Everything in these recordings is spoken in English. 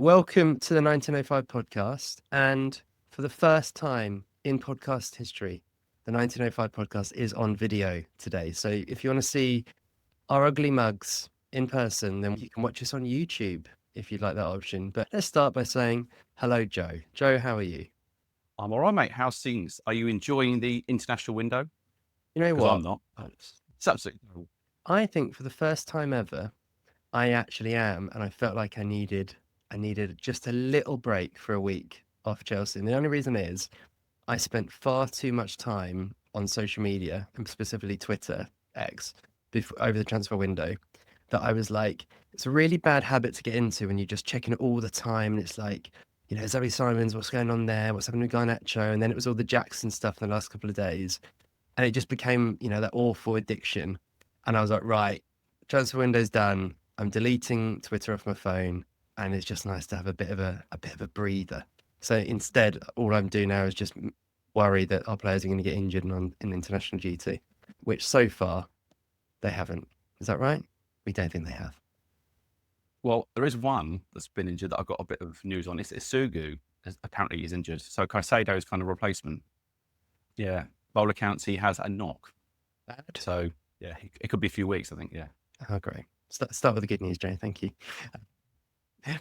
Welcome to the 1905 podcast. And for the first time in podcast history, the 1905 podcast is on video today. So if you want to see our ugly mugs in person, then you can watch us on YouTube if you'd like that option. But let's start by saying hello, Joe. Joe, how are you? I'm all right, mate. How's things? Are you enjoying the international window? You know Because what? I'm not. It's absolutely terrible. I think for the first time ever, I actually am, and I felt like I needed just a little break for a week off Chelsea. And the only reason is I spent far too much time on social media, and specifically Twitter, X, over the transfer window, that I was like, it's a really bad habit to get into when you're just checking it all the time. And it's like, Zoe Simons, what's going on there? What's happening with Garnacho? And then it was all the Jackson stuff in the last couple of days. And it just became, that awful addiction. And I was like, right, transfer window's done. I'm deleting Twitter off my phone. And it's just nice to have a bit of a breather. So instead, all I'm doing now is just worry that our players are going to get injured in international duty, which so far they haven't. Is that right? We don't think they have. Well, there is one that's been injured that I've got a bit of news on. It's Sugu. Apparently, he's injured. So Caicedo's kind of replacement. Yeah. Bowler counts he has a knock. Bad. So, yeah, it could be a few weeks, I think. Yeah. Oh, great. Start with the good news, Jay. Thank you.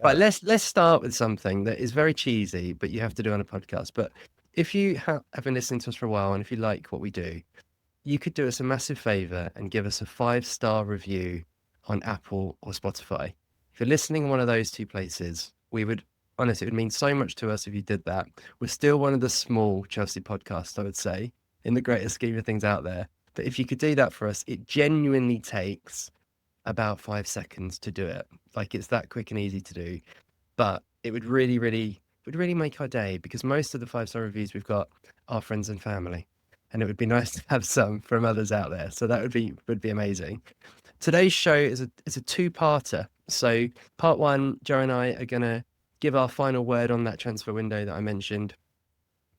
Right, let's start with something that is very cheesy, but you have to do on a podcast. But if you have been listening to us for a while, and if you like what we do, you could do us a massive favor and give us a 5-star review on Apple or Spotify. If you're listening in one of those two places, we would honestly, it would mean so much to us if you did that. We're still one of the small Chelsea podcasts, I would say, in the greater scheme of things out there. But if you could do that for us, it genuinely takes about 5 seconds to do it. Like, it's that quick and easy to do. But it would really make our day, because most of the 5-star reviews we've got are friends and family. And it would be nice to have some from others out there. So that would be amazing. Today's show is a two-parter. So part one, Joe and I are gonna give our final word on that transfer window that I mentioned,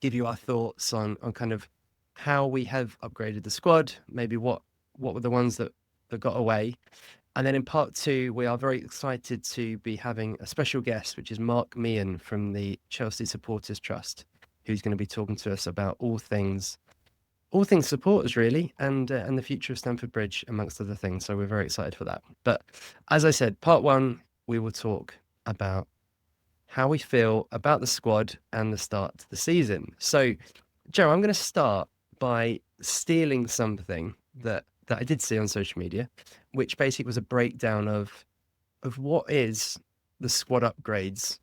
give you our thoughts on kind of how we have upgraded the squad, maybe what were the ones that got away. And then in part two, we are very excited to be having a special guest, which is Mark Meehan from the Chelsea Supporters Trust, who's going to be talking to us about all things supporters, really, and the future of Stamford Bridge, amongst other things. So we're very excited for that. But as I said, part one, we will talk about how we feel about the squad and the start to the season. So, Joe, I'm going to start by stealing something that I did see on social media, which basically was a breakdown of what is the squad upgrades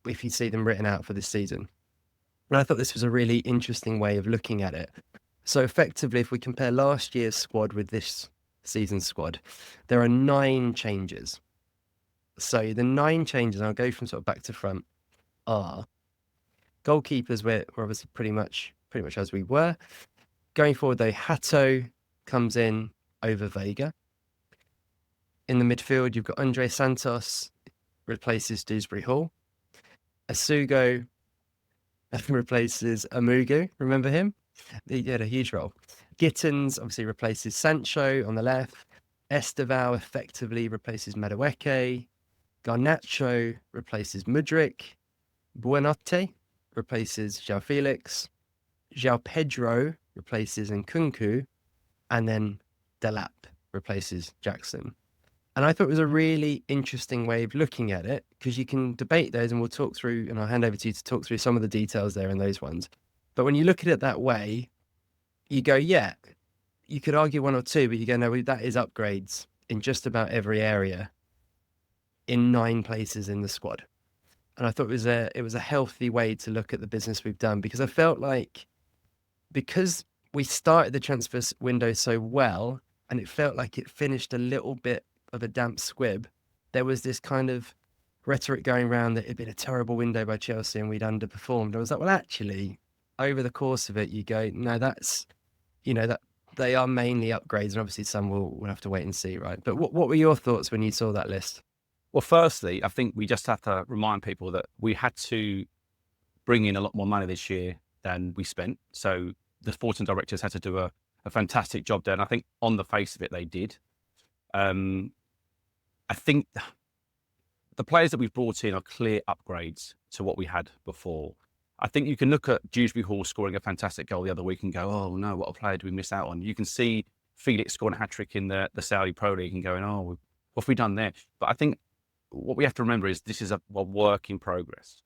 if you see them written out for this season. And I thought this was a really interesting way of looking at it. So effectively, if we compare last year's squad with this season's squad, there are 9 changes. So the 9 changes, and I'll go from sort of back to front, are goalkeepers. We're obviously pretty much as we were. Going forward, though, Hato comes in over Vega. In the midfield, you've got Andre Santos replaces Dewsbury Hall. Asugo replaces Amugu. Remember him? He had a huge role. Gittins obviously replaces Sancho on the left. Estevao effectively replaces Madueke. Garnacho replaces Mudryk. Buonanotte replaces João Felix. João Pedro replaces Nkunku. And then Delap replaces Jackson. And I thought it was a really interesting way of looking at it, because you can debate those, and we'll talk through, and I'll hand over to you to talk through some of the details there in those ones. But when you look at it that way, you go, yeah, you could argue one or two, but you go, no, that is upgrades in just about every area in 9 places in the squad. And I thought it was a healthy way to look at the business we've done, because I felt like, because we started the transfer window so well, and it felt like it finished a little bit of a damp squib, there was this kind of rhetoric going around that it'd been a terrible window by Chelsea and we'd underperformed. I was like, well, actually, over the course of it, you go, no, that's, that they are mainly upgrades, and obviously some we'll have to wait and see, right? But what were your thoughts when you saw that list? Well, firstly, I think we just have to remind people that we had to bring in a lot more money this year than we spent. So the sporting directors had to do a fantastic job there. And I think on the face of it, they did. I think the players that we've brought in are clear upgrades to what we had before. I think you can look at Dewsbury Hall scoring a fantastic goal the other week and go, oh no, what a player do we miss out on? You can see Felix scoring a hat-trick in the Saudi Pro League and going, oh, what have we done there? But I think what we have to remember is this is a work in progress.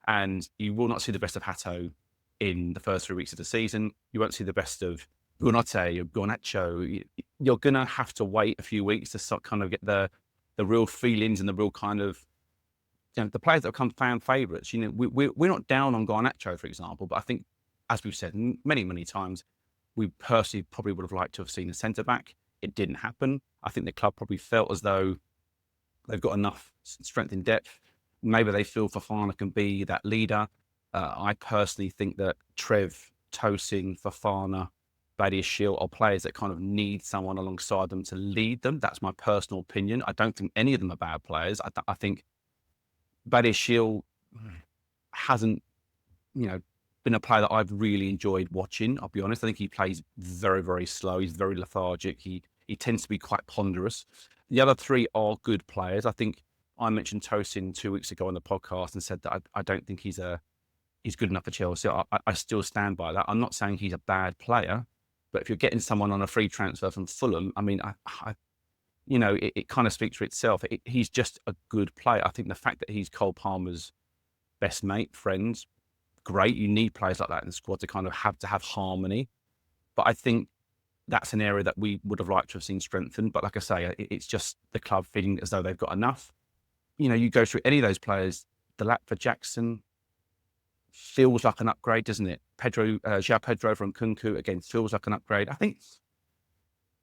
And you will not see the best of Hato in the first 3 weeks of the season. You won't see the best of Buonate or Garnacho. You're going to have to wait a few weeks to kind of get the real feelings and the real kind of, the players that become fan favourites. We're not down on Garnacho, for example, but I think, as we've said many, many times, we personally probably would have liked to have seen a centre-back. It didn't happen. I think the club probably felt as though they've got enough strength in depth. Maybe they feel Fofana can be that leader. I personally think that Trev, Tosin, Fofana, Badiashile are players that kind of need someone alongside them to lead them. That's my personal opinion. I don't think any of them are bad players. I think Badiashile hasn't, been a player that I've really enjoyed watching. I'll be honest. I think he plays very, very slow. He's very lethargic. He tends to be quite ponderous. The other three are good players. I think I mentioned Tosin 2 weeks ago on the podcast and said that I don't think he's good enough for Chelsea. I still stand by that. I'm not saying he's a bad player, but if you're getting someone on a free transfer from Fulham, I mean, it kind of speaks for itself. He's just a good player. I think the fact that he's Cole Palmer's best mate, friends, great. You need players like that in the squad to kind of have harmony. But I think that's an area that we would have liked to have seen strengthened. But like I say, it's just the club feeling as though they've got enough. You go through any of those players, the lap for Jackson feels like an upgrade, doesn't it? João Pedro from Nkunku, again, feels like an upgrade. I think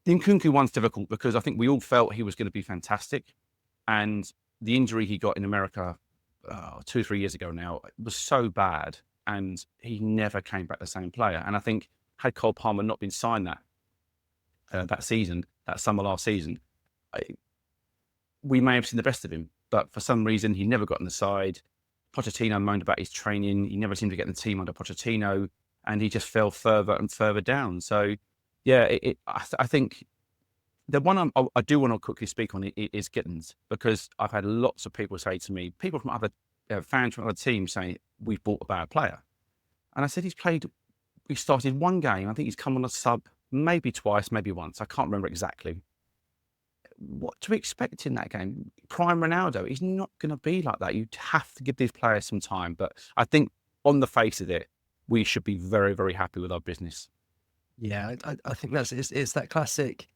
the Nkunku one's difficult because I think we all felt he was going to be fantastic. And the injury he got in America 2-3 years ago now was so bad, and he never came back the same player. And I think had Cole Palmer not been signed that season, that summer last season, we may have seen the best of him. But for some reason, he never got on the side. Pochettino moaned about his training. He never seemed to get in the team under Pochettino, and he just fell further and further down. So, yeah, I think the one I do want to quickly speak on is Gittins, because I've had lots of people say to me, people from other fans from other teams saying, we've bought a bad player. And I said, he started one game. I think he's come on a sub maybe twice, maybe once. I can't remember exactly. What to expect in that game? Prime Ronaldo, he's not going to be like that. You have to give these players some time. But I think on the face of it, we should be very, very happy with our business. Yeah, I think it's that classic.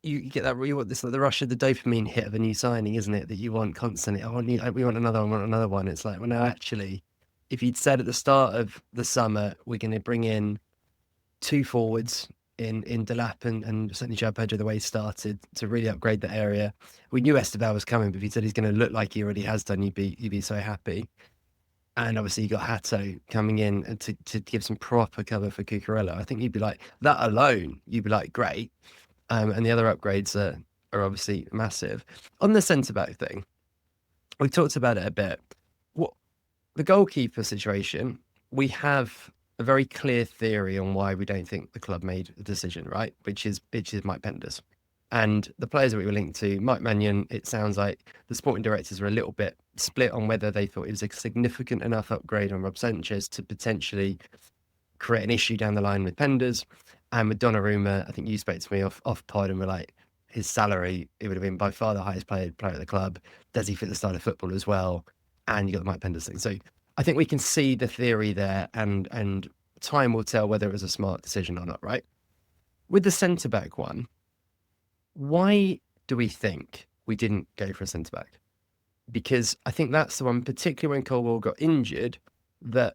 You get that, you want this, like the rush of the dopamine hit of a new signing, isn't it? That you want constantly. We want another one, another one. It's like, well, no, actually, if you'd said at the start of the summer, we're going to bring in 2 forwards in Delap and certainly João Pedro, the way he started to really upgrade the area. We knew Esteban was coming, but if he said he's going to look like he already has done, you'd be so happy. And obviously you got Hato coming in and to give some proper cover for Cucurella. I think you'd be like, that alone, you'd be like, great. And the other upgrades are obviously massive. On the centre-back thing, we talked about it a bit. The goalkeeper situation, we have a very clear theory on why we don't think the club made a decision, right? Which is Mike Penders. And the players that we were linked to, Mike Meehan, it sounds like the sporting directors were a little bit split on whether they thought it was a significant enough upgrade on Rob Sanchez to potentially create an issue down the line with Penders. And with Donnarumma, I think you spoke to me off pod and were like, his salary, it would have been by far the highest player at the club. Does he fit the style of football as well? And you got the Mike Penders thing. So I think we can see the theory there, and time will tell whether it was a smart decision or not, right? With the centre-back one, why do we think we didn't go for a centre-back? Because I think that's the one, particularly when Colwell got injured, that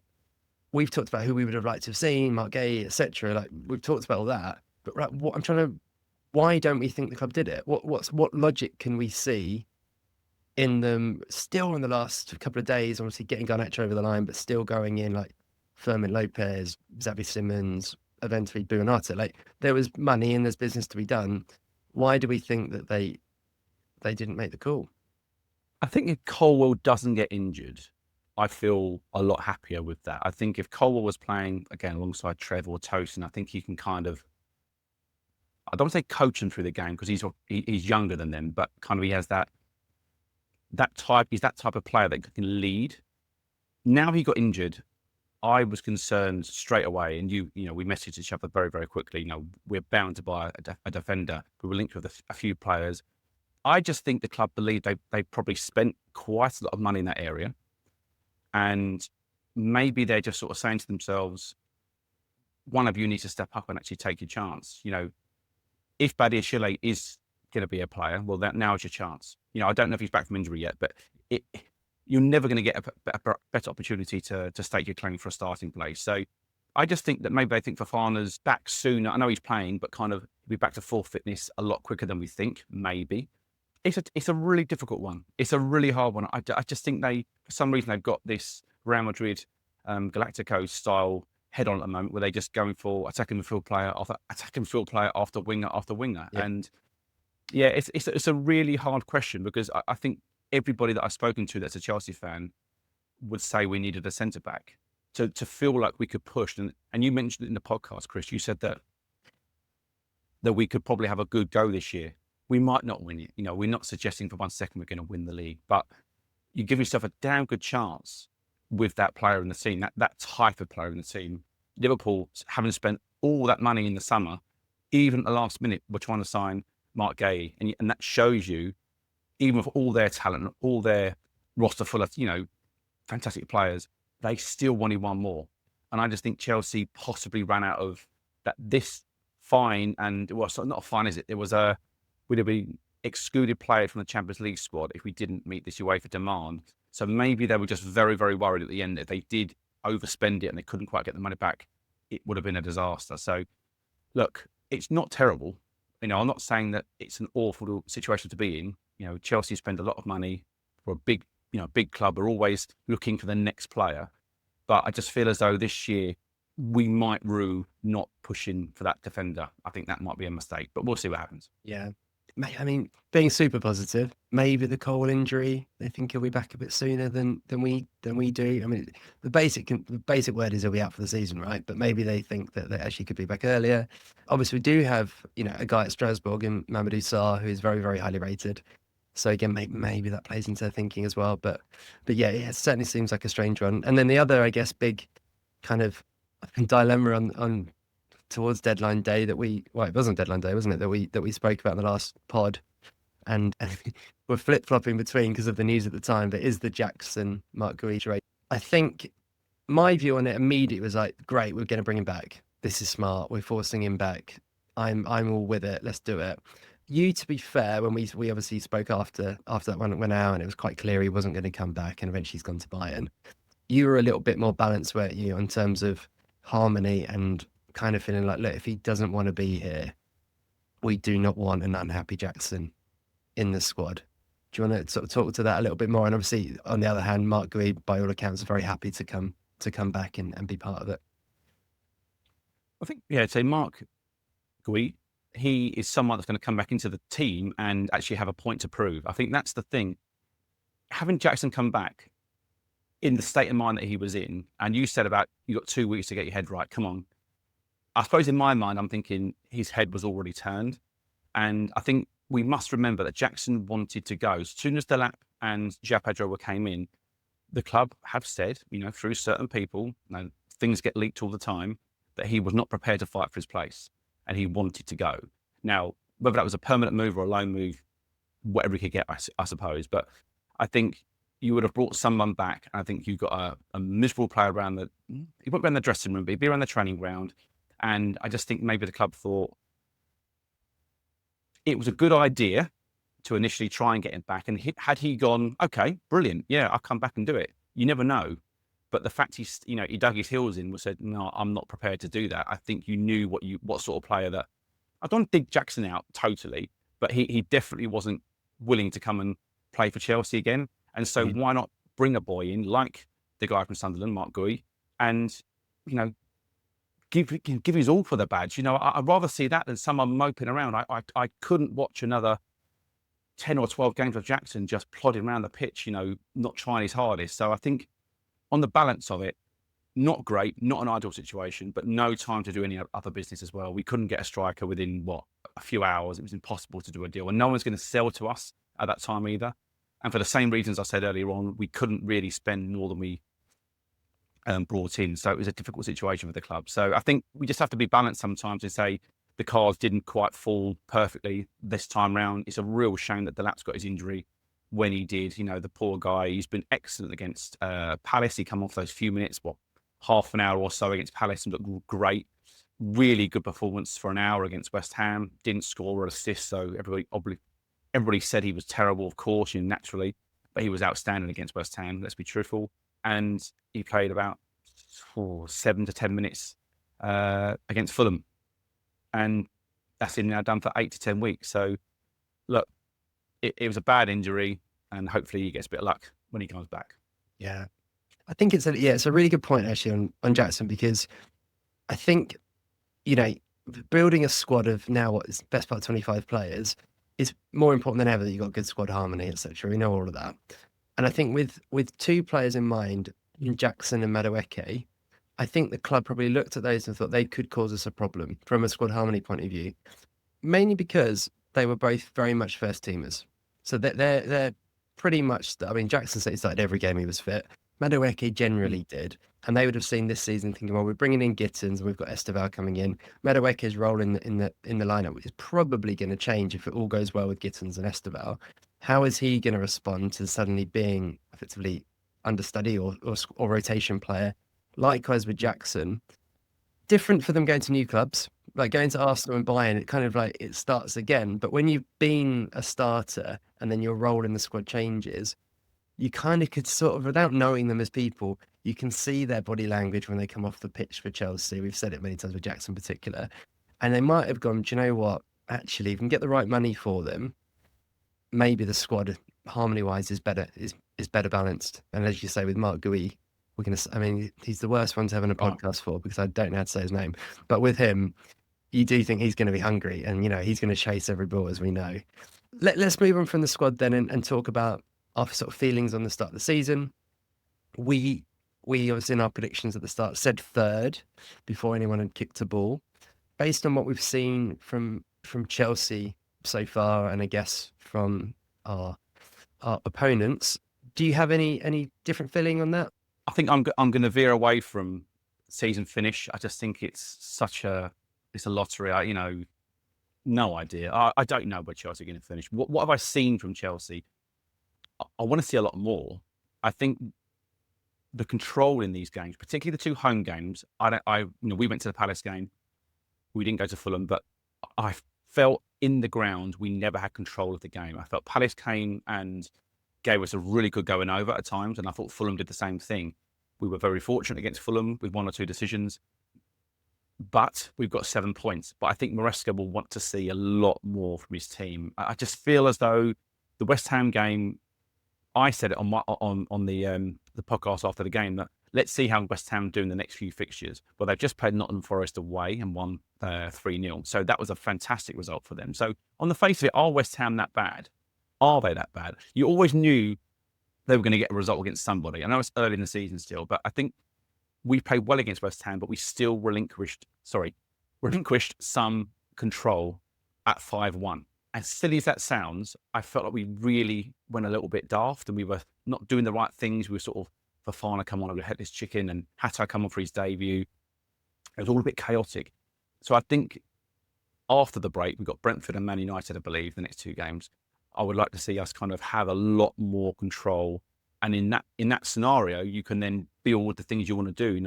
we've talked about who we would have liked to have seen, Mark Gay, etc. Like, we've talked about all that, but right, why don't we think the club did it? What logic can we see in them still in the last couple of days, obviously getting Garnacho over the line, but still going in like Fermin Lopez, Xavi Simons, eventually Buonate? Like, there was money and there's business to be done. Why do we think that they didn't make the call? I think if Colwell doesn't get injured, I feel a lot happier with that. I think if Colwell was playing again alongside Trev or Tosin, I think he can kind of, I don't want to say coach them through the game because he's younger than them, but kind of he has that that type of player that can lead. Now he got injured, I was concerned straight away, and we messaged each other very, very quickly. We're bound to buy a defender. We were linked with a few players. I just think the club believe they probably spent quite a lot of money in that area, and maybe they're just sort of saying to themselves, one of you needs to step up and actually take your chance. If Badiashile is going to be a player, well, now is your chance. I don't know if he's back from injury yet, but you're never going to get a better opportunity to stake your claim for a starting place. So I just think that maybe they think Fofana's back sooner. I know he's playing, but kind of he'll be back to full fitness a lot quicker than we think, maybe. It's a really difficult one. It's a really hard one. I just think for some reason, they've got this Real Madrid Galacticos style head on at the moment, where they're just going for attacking midfield player after winger after winger. Yeah. And yeah, it's a really hard question, because I think everybody that I've spoken to that's a Chelsea fan would say we needed a centre back to feel like we could push. And you mentioned it in the podcast, Chris. You said that we could probably have a good go this year. We might not win it. We're not suggesting for 1 second we're going to win the league, but you give yourself a damn good chance with that player in the team, that type of player in the team. Liverpool, having spent all that money in the summer, even at the last minute, we're trying to sign Mark Gay, and that shows you, even with all their talent, all their roster full of fantastic players, they still wanted one more. And I just think Chelsea possibly ran out of that. This fine, and well, so not a fine, is it? We'd have been excluded players from the Champions League squad if we didn't meet this UEFA demand. So maybe they were just very, very worried at the end that if they did overspend it and they couldn't quite get the money back, it would have been a disaster. So look, it's not terrible. I'm not saying that it's an awful situation to be in. Chelsea spend a lot of money for a big club. We're always looking for the next player. But I just feel as though this year we might rue not pushing for that defender. I think that might be a mistake, but we'll see what happens. Yeah. I mean, being super positive, maybe the Cole injury, they think he'll be back a bit sooner than we do. I mean, the basic word is he'll be out for the season, right? But maybe they think that they actually could be back earlier. Obviously, we do have, a guy at Strasbourg in Mamadou Sarr who is very, very highly rated. So again, maybe that plays into their thinking as well. But yeah, it certainly seems like a strange one. And then the other, I guess, big kind of dilemma on towards deadline day it wasn't deadline day, wasn't it, that we spoke about in the last pod, and we're flip-flopping between because of the news at the time, but is the Jackson Mark Gui trade. I think my view on it immediately was like, great, we're going to bring him back. This is smart. We're forcing him back. I'm all with it. Let's do it. To be fair, when we obviously spoke after that one went out and it was quite clear he wasn't going to come back, and eventually he's gone to Bayern, you were a little bit more balanced, weren't you, in terms of harmony and kind of feeling like, look, if he doesn't want to be here, we do not want an unhappy Jackson in the squad. Do you want to sort of talk to that a little bit more? And obviously, on the other hand, Mark Gui, by all accounts, is very happy to come back and be part of it. I think, so Mark Gui, he is someone that's going to come back into the team and actually have a point to prove. I think that's the thing. Having Jackson come back in the state of mind that he was in, and you said about you got 2 weeks to get your head right. Come on. I suppose in my mind, I'm thinking his head was already turned. And I think we must remember that Jackson wanted to go. As soon as Delap and João Pedro came in, the club have said, through certain people, things get leaked all the time, that he was not prepared to fight for his place and he wanted to go. Now, whether that was a permanent move or a loan move, whatever he could get, I suppose. But I think you would have brought someone back. And I think you got a miserable player he went around the dressing room, but he'd be around the training ground. And I just think maybe the club thought it was a good idea to initially try and get him back. And had he gone, okay, brilliant, yeah, I'll come back and do it. You never know. But the fact he dug his heels in and said, no, I'm not prepared to do that. I think you knew what sort of player that. I don't dig Jackson out totally, but he definitely wasn't willing to come and play for Chelsea again. And so why not bring a boy in like the guy from Sunderland, Mark Gui, and give his all for the badge. I'd rather see that than someone moping around. I couldn't watch another 10 or 12 games of Jackson just plodding around the pitch, not trying his hardest. So I think on the balance of it, not great, not an ideal situation, but no time to do any other business as well. We couldn't get a striker within, a few hours. It was impossible to do a deal. And no one's going to sell to us at that time either. And for the same reasons I said earlier on, we couldn't really spend more than we brought in. So it was a difficult situation for the club. So I think we just have to be balanced sometimes and say the cards didn't quite fall perfectly this time round. It's a real shame that Delap's got his injury when he did. You know, the poor guy, he's been excellent against Palace. He come off those few minutes, half an hour or so against Palace and looked great. Really good performance for an hour against West Ham. Didn't score or assist, so everybody said he was terrible, of course, naturally, but he was outstanding against West Ham, let's be truthful. And he played about 7 to 10 minutes against Fulham. And that's now done for 8 to 10 weeks. So, look, it was a bad injury, and hopefully he gets a bit of luck when he comes back. Yeah. I think it's a really good point, actually, on Jackson, because I think, you know, building a squad of now what is best part of 25 players is more important than ever that you've got good squad harmony, etc. We know all of that. And I think with 2 players in mind, Jackson and Madueke, I think the club probably looked at those and thought they could cause us a problem from a squad harmony point of view, mainly because they were both very much first teamers. So they're pretty much, I mean, Jackson said he started every game he was fit. Madueke generally did. And they would have seen this season thinking, well, we're bringing in Gittins and we've got Esteval coming in. Madueke's role in the lineup is probably going to change if it all goes well with Gittins and Esteval. How is he going to respond to suddenly being effectively understudy or rotation player? Likewise with Jackson. Different for them going to new clubs, like going to Arsenal and Bayern, it kind of like it starts again. But when you've been a starter and then your role in the squad changes, you kind of could sort of, without knowing them as people, you can see their body language when they come off the pitch for Chelsea. We've said it many times with Jackson in particular. And they might have gone, do you know what? Actually, if we can get the right money for them, maybe the squad, harmony-wise, is better balanced. And as you say, with Mark Gui, I mean, he's the worst one to have in a podcast for, because I don't know how to say his name. But with him, you do think he's going to be hungry and, you know, he's going to chase every ball, as we know. Let's move on from the squad then and talk about our sort of feelings on the start of the season. We obviously in our predictions at the start said third before anyone had kicked a ball. Based on what we've seen from Chelsea so far, and I guess from our opponents, do you have any different feeling on that? I think I'm going to veer away from season finish. I just think it's a lottery. No idea. I don't know where Chelsea are going to finish. What have I seen from Chelsea? I want to see a lot more. I think the control in these games, particularly the 2 home games, we went to the Palace game. We didn't go to Fulham, but I felt in the ground we never had control of the game. I felt Palace came and gave us a really good going over at times, and I thought Fulham did the same thing. We were very fortunate against Fulham with 1 or 2 decisions, but we've got 7 points. But I think Maresca will want to see a lot more from his team. I just feel as though the West Ham game, I said it on the podcast after the game, that let's see how West Ham do in the next few fixtures. Well, they've just played Nottingham Forest away and won 3-0. So that was a fantastic result for them. So on the face of it, are West Ham that bad? Are they that bad? You always knew they were going to get a result against somebody. I know it's early in the season still, but I think we played well against West Ham, but we still relinquished some control at 5-1. As silly as that sounds, I felt like we really went a little bit daft and we were not doing the right things. We were sort of, Fofana come on and we had this chicken, and Hatta come on for his debut. It was all a bit chaotic. So I think after the break, we've got Brentford and Man United, I believe, the next 2 games. I would like to see us kind of have a lot more control. And in that scenario, you can then build the things you want to do.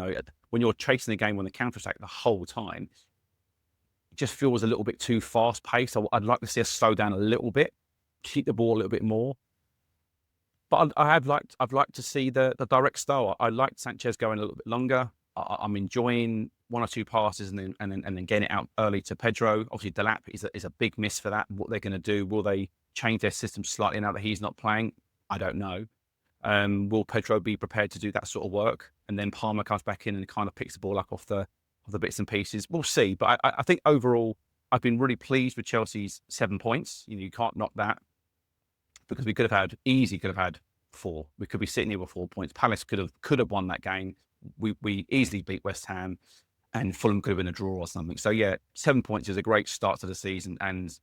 When you're chasing the game on the counter-attack the whole time, it just feels a little bit too fast-paced. I'd like to see us slow down a little bit, keep the ball a little bit more. But I'd like to see the direct style. I liked Sanchez going a little bit longer. I'm enjoying 1 or 2 passes and then getting it out early to Pedro. Obviously, Delap is a big miss for that. What they're going to do? Will they change their system slightly now that he's not playing? I don't know. Will Pedro be prepared to do that sort of work? And then Palmer comes back in and kind of picks the ball up off the bits and pieces. We'll see. But I think overall, I've been really pleased with Chelsea's 7 points. You can't knock that, because we could have had 4. We could be sitting here with 4 points. Palace could have won that game. We easily beat West Ham, and Fulham could have been a draw or something. So yeah, 7 points is a great start to the season, and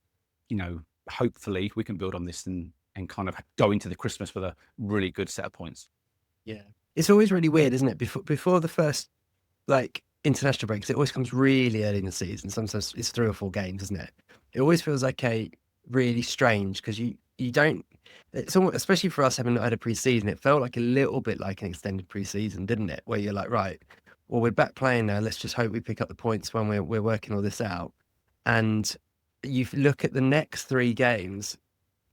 hopefully we can build on this and and kind of go into the Christmas with a really good set of points. Yeah. It's always really weird, isn't it? Before the first like international breaks, it always comes really early in the season. Sometimes it's 3 or 4 games, isn't it? It always feels like really strange because you don't. It's almost, especially for us having not had a pre-season, it felt like a little bit like an extended pre-season, didn't it? Where you're like, right, well, we're back playing now. Let's just hope we pick up the points when we're working all this out. And you look at the next 3 games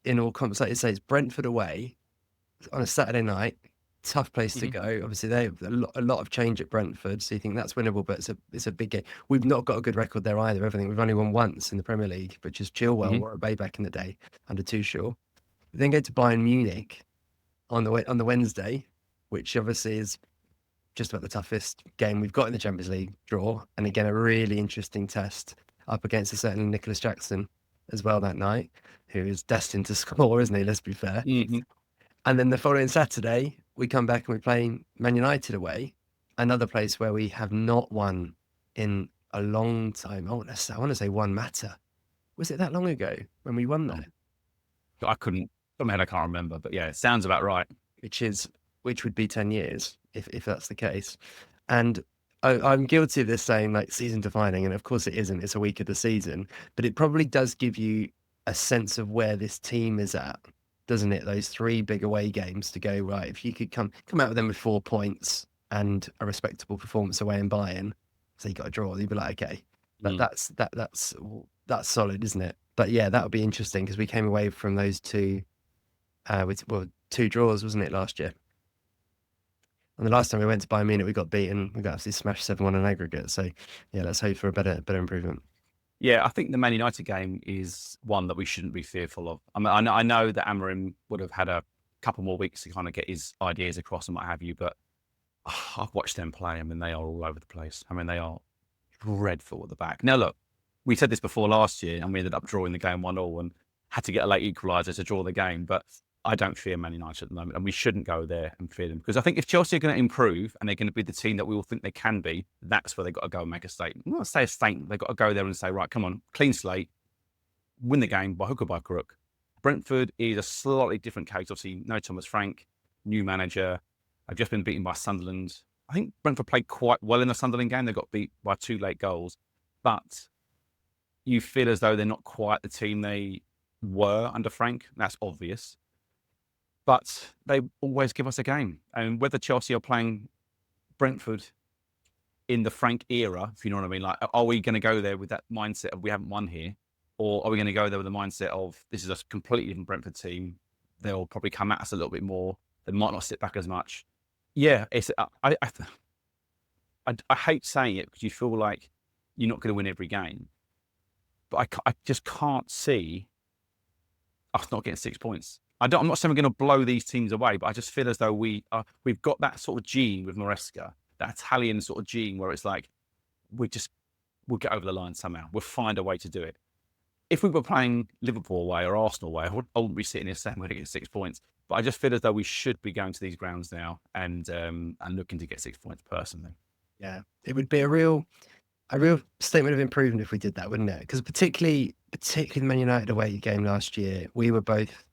in all comps, like you say, it's Brentford away on a Saturday night. Tough place to go. Obviously, they have a lot of change at Brentford, so you think that's winnable, but it's a big game. We've not got a good record there either. Everything we've only won once in the Premier League, which is Chilwell or way back in the day under Tuchel. We then go to Bayern Munich on the Wednesday, which obviously is just about the toughest game we've got in the Champions League draw, and again a really interesting test up against a certain Nicholas Jackson as well that night, who is destined to score, isn't he? Let's be fair. And then the following Saturday, we come back and we play Man United away, another place where we have not won in a long time. I want to say one matter. Was it that long ago when we won there? I couldn't, from my head, I can't remember, but yeah, it sounds about right. Which would be 10 years if that's the case. And I'm guilty of this saying like season defining, and of course it isn't. It's a week of the season, but it probably does give you a sense of where this team is at, doesn't it? Those 3 big away games to go, right, if you could come out with them with 4 points and a respectable performance away in Bayern, so you got a draw, you'd be like, okay, that's solid, isn't it? But yeah, that would be interesting because we came away from those 2 with 2 draws, wasn't it, last year? And the last time we went to Bayern Munich, we got beaten. We got absolutely smashed 7-1 in aggregate. So yeah, let's hope for a better improvement. Yeah, I think the Man United game is one that we shouldn't be fearful of. I mean, I know that Amorim would have had a couple more weeks to kind of get his ideas across and what have you, but I've watched them play. I mean, they are all over the place. I mean, they are dreadful at the back. Now, look, we said this before last year, and we ended up drawing the game 1-1 and had to get a late equaliser to draw the game. But I don't fear Man United at the moment, and we shouldn't go there and fear them. Because I think if Chelsea are going to improve and they're going to be the team that we all think they can be, that's where they've got to go and make a statement. Not say a statement, they've got to go there and say, right, come on, clean slate, win the game by hook or by crook. Brentford is a slightly different case. Obviously, no Thomas Frank, new manager. I've just been beaten by Sunderland. I think Brentford played quite well in the Sunderland game. They got beat by 2 late goals. But you feel as though they're not quite the team they were under Frank. That's obvious. But they always give us a game. And whether Chelsea are playing Brentford in the Frank era, if you know what I mean, like, are we going to go there with that mindset of we haven't won here? Or are we going to go there with the mindset of this is a completely different Brentford team? They'll probably come at us a little bit more. They might not sit back as much. Yeah, I hate saying it because you feel like you're not going to win every game. But I just can't see us not getting 6 points. I'm not saying we're going to blow these teams away, but I just feel as though we've got that sort of gene with Maresca, that Italian sort of gene where it's like we'll get over the line somehow. We'll find a way to do it. If we were playing Liverpool away or Arsenal away, I wouldn't be sitting here saying we're going to get 6 points. But I just feel as though we should be going to these grounds now and looking to get 6 points personally. Yeah, it would be a real statement of improvement if we did that, wouldn't it? Because particularly the Man United away game last year, we were both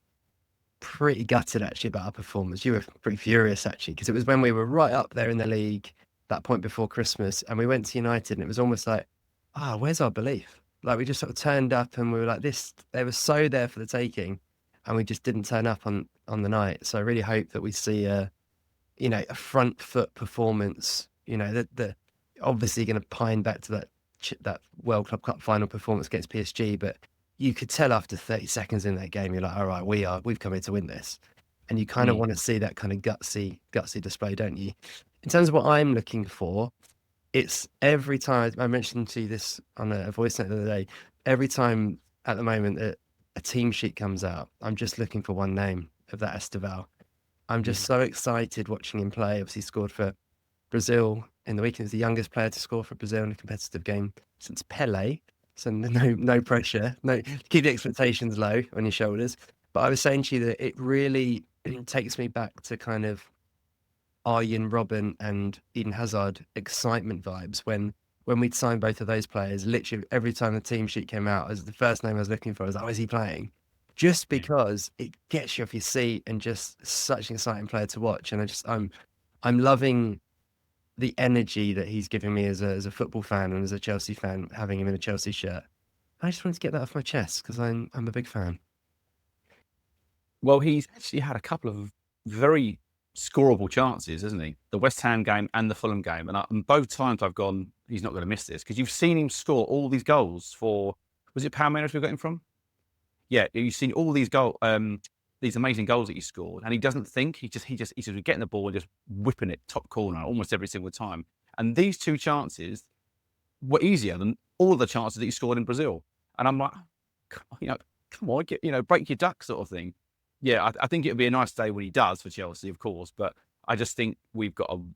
pretty gutted actually about our performance. You were pretty furious actually because it was when we were right up there in the league that point before Christmas, and we went to United, and it was almost like, where's our belief? Like we just sort of turned up, and we were like this. They were so there for the taking, and we just didn't turn up on the night. So I really hope that we see a front foot performance. That obviously going to pine back to that World Club Cup final performance against PSG, but you could tell after 30 seconds in that game, you're like, all right, we've come here to win this. And you kind of want to see that kind of gutsy display, don't you? In terms of what I'm looking for, it's every time, I mentioned to you this on a voice note the other day, every time at the moment that a team sheet comes out, I'm just looking for one name of that Esteval. I'm just so excited watching him play. Obviously scored for Brazil in the weekend. He's the youngest player to score for Brazil in a competitive game since Pele. So no pressure, keep the expectations low on your shoulders. But I was saying to you that it takes me back to kind of Arjen Robben and Eden Hazard excitement vibes when we'd signed both of those players. Literally every time the team sheet came out, as the first name I was looking for, I was like, is he playing? just Yeah. because it gets you off your seat and just such an exciting player to watch. And I'm loving the energy that he's giving me as a football fan and as a Chelsea fan, having him in a Chelsea shirt. I just wanted to get that off my chest because I'm a big fan. Well, he's actually had a couple of very scoreable chances, hasn't he? The West Ham game and the Fulham game. And both times I've gone, he's not going to miss this, because you've seen him score all these goals for, was it Palmeiras we got him from? Yeah, you've seen all these these amazing goals that he scored, and he doesn't think. He's just getting the ball and just whipping it top corner almost every single time. And these two chances were easier than all the chances that he scored in Brazil. And I'm like, come on, break your duck sort of thing. Yeah, I think it would be a nice day when he does for Chelsea, of course. But I just think we've got an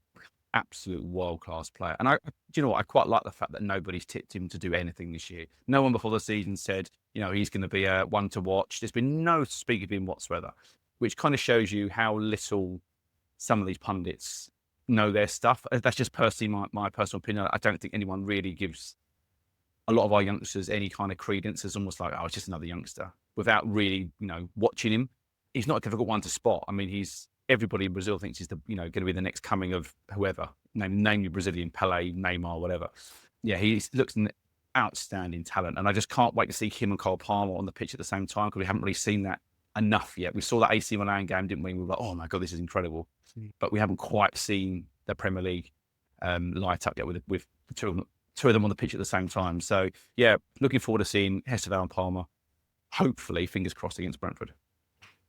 absolute world-class player. And do you know what? I quite like the fact that nobody's tipped him to do anything this year. No one before the season said, he's going to be a one to watch. There's been no speak of him whatsoever, which kind of shows you how little some of these pundits know their stuff. That's just personally my personal opinion. I don't think anyone really gives a lot of our youngsters any kind of credence. It's almost like, it's just another youngster, without really, watching him. He's not a difficult one to spot. I mean, everybody in Brazil thinks he's going to be the next coming of whoever, name your Brazilian, Pelé, Neymar, whatever. Yeah, he looks an outstanding talent, and I just can't wait to see him and Cole Palmer on the pitch at the same time, because we haven't really seen that enough yet. We saw that AC Milan game, didn't we? We were like, oh my God, this is incredible. But we haven't quite seen the Premier League light up yet with the two of them on the pitch at the same time. So yeah, looking forward to seeing Esteban and Palmer, hopefully, fingers crossed, against Brentford.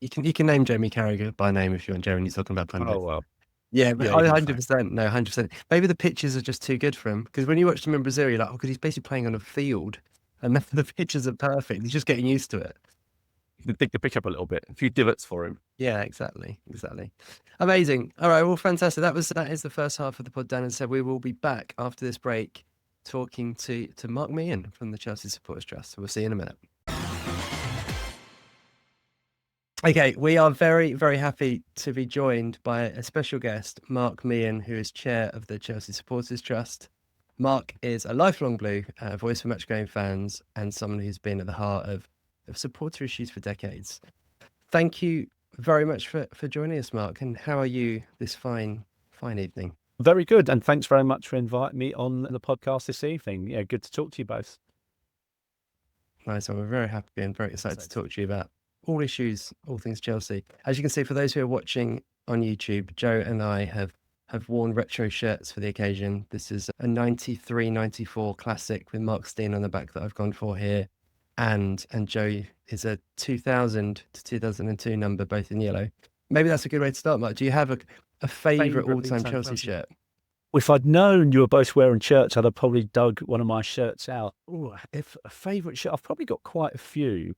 You can name Jamie Carragher by name if you want, Jeremy. You're talking about pundits. Oh well. Yeah, but 100%. No, 100%. Maybe the pitches are just too good for him, because when you watch him in Brazil, you're like, because he's basically playing on a field, and the pitches are perfect. He's just getting used to it. You can dig the pitch up a little bit. A few divots for him. Yeah, exactly. Amazing. All right, well, fantastic. That is the first half of the pod, Dan, and so we will be back after this break talking to Mark Meehan from the Chelsea Supporters Trust. So we'll see you in a minute. Okay, we are very, very happy to be joined by a special guest, Mark Meehan, who is chair of the Chelsea Supporters Trust. Mark is a lifelong Blue, voice for match-going fans, and someone who's been at the heart of supporter issues for decades. Thank you very much for joining us, Mark. And how are you this fine evening? Very good, and thanks very much for inviting me on the podcast this evening. Yeah, good to talk to you both. Nice one. We're very happy and very excited to talk to you about all issues, all things Chelsea. As you can see, for those who are watching on YouTube, Joe and I have worn retro shirts for the occasion. This is a 93-94 classic with Mark Steen on the back that I've gone for here. And Joe is a 2000 to 2002 number, both in yellow. Maybe that's a good way to start, Mark. Do you have a favourite all-time Chelsea shirt? If I'd known you were both wearing shirts, I'd have probably dug one of my shirts out. Ooh, if a favourite shirt, I've probably got quite a few.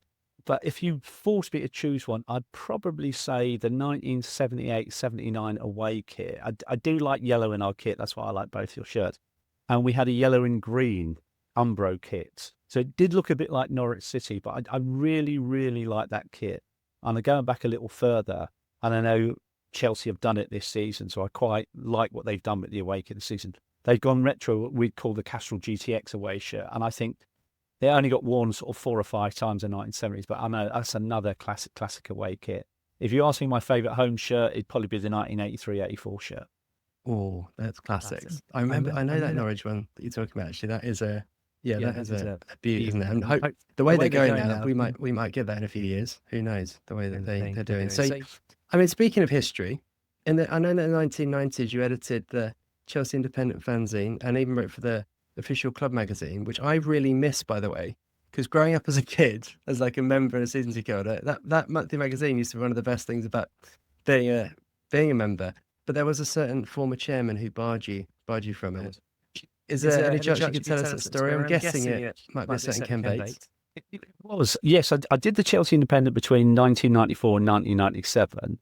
But if you forced me to choose one, I'd probably say the 1978-79 away kit. I do like yellow in our kit. That's why I like both your shirts. And we had a yellow and green Umbro kit. So it did look a bit like Norwich City, but I really, really like that kit. And going back a little further, and I know Chelsea have done it this season, so I quite like what they've done with the away kit this season. They've gone retro, what we'd call the Castrol GTX away shirt. And I think they only got worn sort of 4 or 5 times in the 1970s, but I know that's another classic away kit. If you ask me my favourite home shirt, it'd probably be the 1983-84 shirt. Oh, that's classics. I know that Norwich one that you're talking about. Actually, that is a beauty, isn't it? And the way they're going now, we might get that in a few years. Who knows? The way that they're doing. So, I mean, speaking of history, I know in the 1990s you edited the Chelsea Independent fanzine and even wrote for the official club magazine, which I really miss, by the way, because growing up as a kid, as like a member and a season ticket holder, that monthly magazine used to be one of the best things about being a member. But there was a certain former chairman who barred you from it. Is there any chance you could tell us that story? I'm guessing it might be a certain Ken Bates. It was, yes. I did the Chelsea Independent between 1994 and 1997.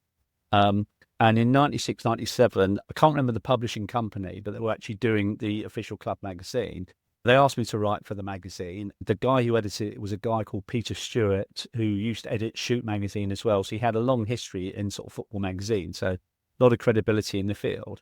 And in 96, 97, I can't remember the publishing company, but they were actually doing the official club magazine. They asked me to write for the magazine. The guy who edited it was a guy called Peter Stewart, who used to edit Shoot magazine as well. So he had a long history in sort of football magazine, so a lot of credibility in the field.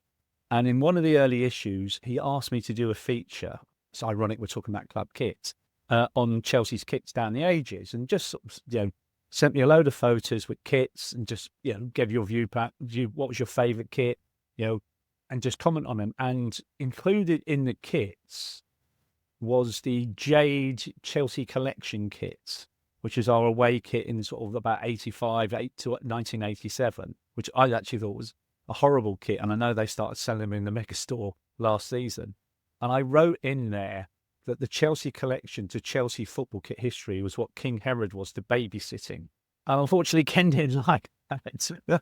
And in one of the early issues, he asked me to do a feature. It's ironic we're talking about club kits, on Chelsea's kits down the ages, and just sort of, sent me a load of photos with kits and just, give your what was your favourite kit, and just comment on them. And included in the kits was the Jade Chelsea Collection kit, which is our away kit in sort of about 85 to 1987, which I actually thought was a horrible kit. And I know they started selling them in the Mega Store last season. And I wrote in there that the Chelsea Collection to Chelsea football kit history was what King Herod was to babysitting. And unfortunately, Ken didn't like that.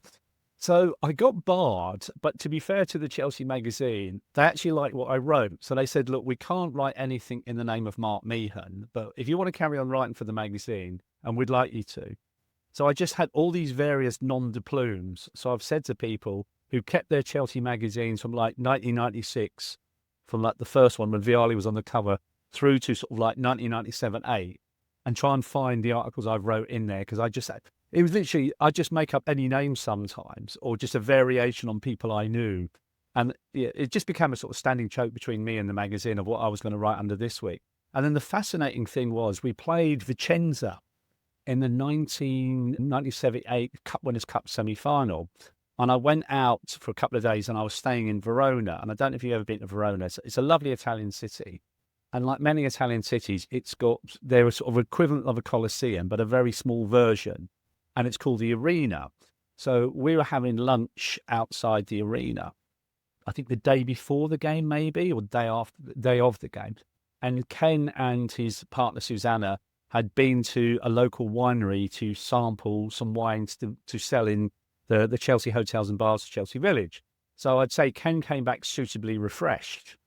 So I got barred, but to be fair to the Chelsea magazine, they actually liked what I wrote. So they said, look, we can't write anything in the name of Mark Meehan, but if you want to carry on writing for the magazine, and we'd like you to. So I just had all these various nom de plumes. So I've said to people who kept their Chelsea magazines from like 1996, from like the first one when Vialli was on the cover, through to sort of like 1997-8, and try and find the articles I wrote in there, because it was literally, I just make up any name sometimes, or just a variation on people I knew. And it just became a sort of standing joke between me and the magazine of what I was going to write under this week. And then the fascinating thing was we played Vicenza in the 1997-8 Cup Winners' Cup semi-final. And I went out for a couple of days and I was staying in Verona. And I don't know if you've ever been to Verona. It's a lovely Italian city. And like many Italian cities, they're a sort of equivalent of a Colosseum, but a very small version. And it's called the Arena. So we were having lunch outside the Arena, I think the day before the game maybe, or the day of the game. And Ken and his partner Susanna had been to a local winery to sample some wines to sell in the Chelsea hotels and bars of Chelsea Village. So I'd say Ken came back suitably refreshed.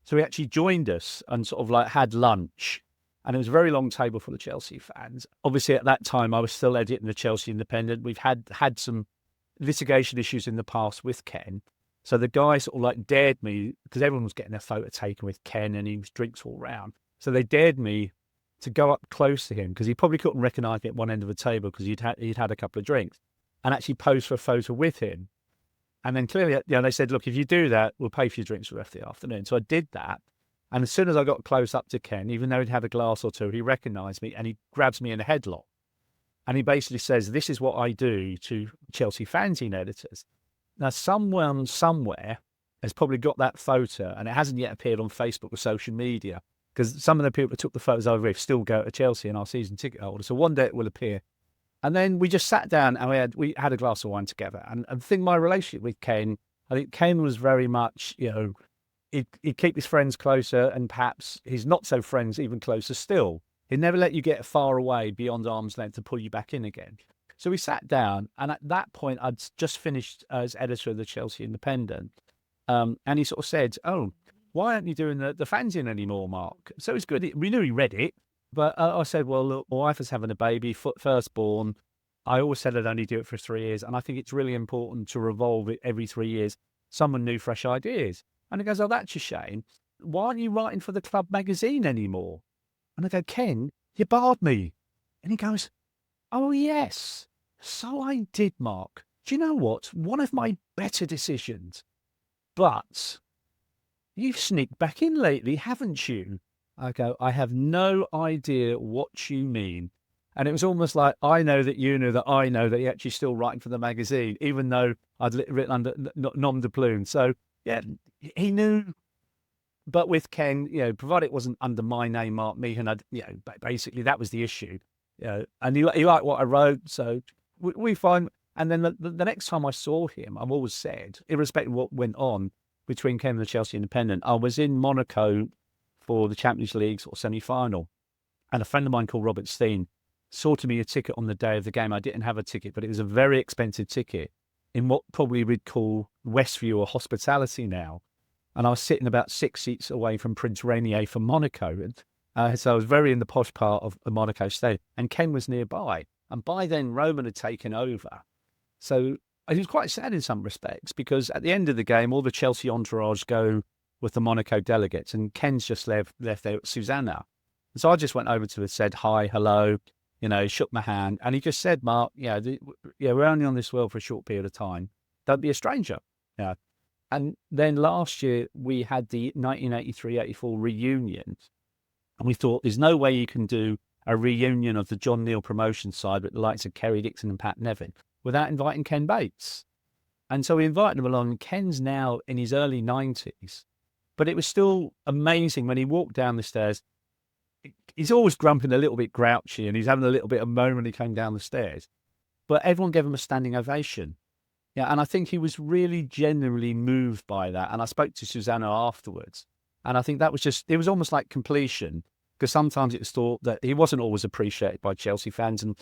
So he actually joined us and sort of like had lunch. And it was a very long table for the Chelsea fans. Obviously, at that time, I was still editing the Chelsea Independent. We've had some litigation issues in the past with Ken. So the guy sort of like dared me, because everyone was getting their photo taken with Ken and he was drinks all round. So they dared me to go up close to him, because he probably couldn't recognise me at one end of the table because he'd had a couple of drinks, and actually pose for a photo with him. And then clearly, they said, look, if you do that, we'll pay for your drinks for the rest of the afternoon. So I did that. And as soon as I got close up to Ken, even though he'd had a glass or two, he recognised me and he grabs me in a headlock. And he basically says, this is what I do to Chelsea fanzine editors. Now, someone somewhere has probably got that photo, and it hasn't yet appeared on Facebook or social media, because some of the people that took the photos over with still go to Chelsea and our season ticket holders. So one day it will appear. And then we just sat down and we had a glass of wine together. And I think my relationship with Ken, I think Ken was very much, he'd keep his friends closer, and perhaps his not so friends even closer still. He'd never let you get far away beyond arm's length to pull you back in again. So we sat down, and at that point, I'd just finished as editor of the Chelsea Independent. And he sort of said, oh, why aren't you doing the fanzine anymore, Mark? So it's good. We knew he read it, but I said, well, look, my wife is having a baby, firstborn. I always said I'd only do it for 3 years, and I think it's really important to revolve it every 3 years. Someone new, fresh ideas. And he goes, oh, that's a shame. Why aren't you writing for the club magazine anymore? And I go, Ken, you barred me. And he goes, oh, yes. So I did, Mark. Do you know what? One of my better decisions. But you've sneaked back in lately, haven't you? I go, I have no idea what you mean. And it was almost like, I know that you know that I know that you're actually still writing for the magazine, even though I'd written under nom de plume. So, yeah, he knew. But with Ken, provided it wasn't under my name, Mark Meehan, basically that was the issue. And he liked what I wrote, so we find. And then the next time I saw him, I've always said, irrespective of what went on between Ken and the Chelsea Independent, I was in Monaco for the Champions League sort of semi-final, and a friend of mine called Robert Steen sorted me a ticket on the day of the game. I didn't have a ticket, but it was a very expensive ticket in what probably we'd call Westview or hospitality now. And I was sitting about 6 seats away from Prince Rainier for Monaco. And so I was very in the posh part of the Monaco stadium. And Ken was nearby. And by then, Roman had taken over. So it was quite sad in some respects, because at the end of the game, all the Chelsea entourage go with the Monaco delegates. And Ken's just left there with Susanna. And so I just went over to him, said hi, hello, shook my hand. And he just said, Mark, we're only on this world for a short period of time. Don't be a stranger. Yeah. And then last year we had the 1983-84 reunion, and we thought there's no way you can do a reunion of the John Neal promotion side with the likes of Kerry Dixon and Pat Nevin without inviting Ken Bates. And so we invited him along. Ken's now in his early 90s, but it was still amazing when he walked down the stairs. He's always grumping a little bit grouchy and he's having a little bit of moan when he came down the stairs. But everyone gave him a standing ovation. Yeah, and I think he was really genuinely moved by that. And I spoke to Susanna afterwards. And I think that was just, it was almost like completion, because sometimes it was thought that he wasn't always appreciated by Chelsea fans. And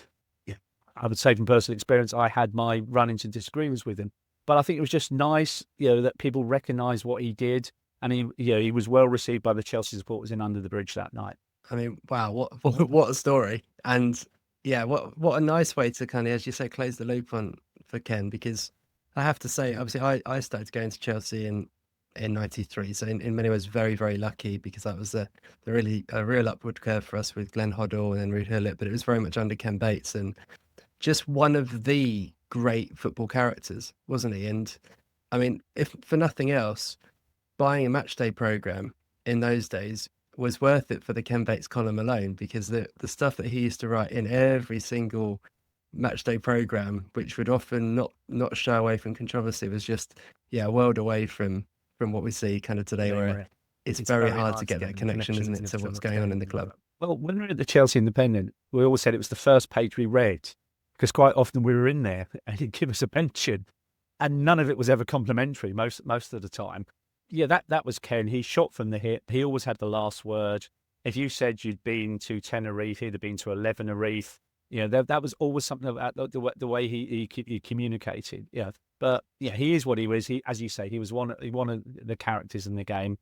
yeah, I would say from personal experience, I had my run-ins and disagreements with him. But I think it was just nice, that people recognised what he did. And he was well received by the Chelsea supporters in Under the Bridge that night. I mean, wow, what a story. And yeah, what a nice way to kind of, as you say, close the loop on for Ken, because I have to say, obviously, I started going to Chelsea in '93, so in many ways, very, very lucky, because that was a real upward curve for us with Glenn Hoddle and then Ruud Gullit, but it was very much under Ken Bates, and just one of the great football characters, wasn't he? And I mean, if for nothing else, buying a matchday program in those days was worth it for the Ken Bates column alone, because the stuff that he used to write in every single matchday program, which would often not shy away from controversy, was just a world away from what we see kind of today, where it's very hard to get that connection, isn't it, to what's going on in the club. Well, when we were at the Chelsea Independent, we always said it was the first page we read, because quite often we were in there and he'd give us a pension, and none of it was ever complimentary most of the time. Yeah, that was Ken. He shot from the hip. He always had the last word. If you said you'd been to Tenerife, he'd have been to 11 Tenerife. That was always something about the way he communicated. Yeah, but yeah, he is what he was. He, as you say, he was one of the characters in the game,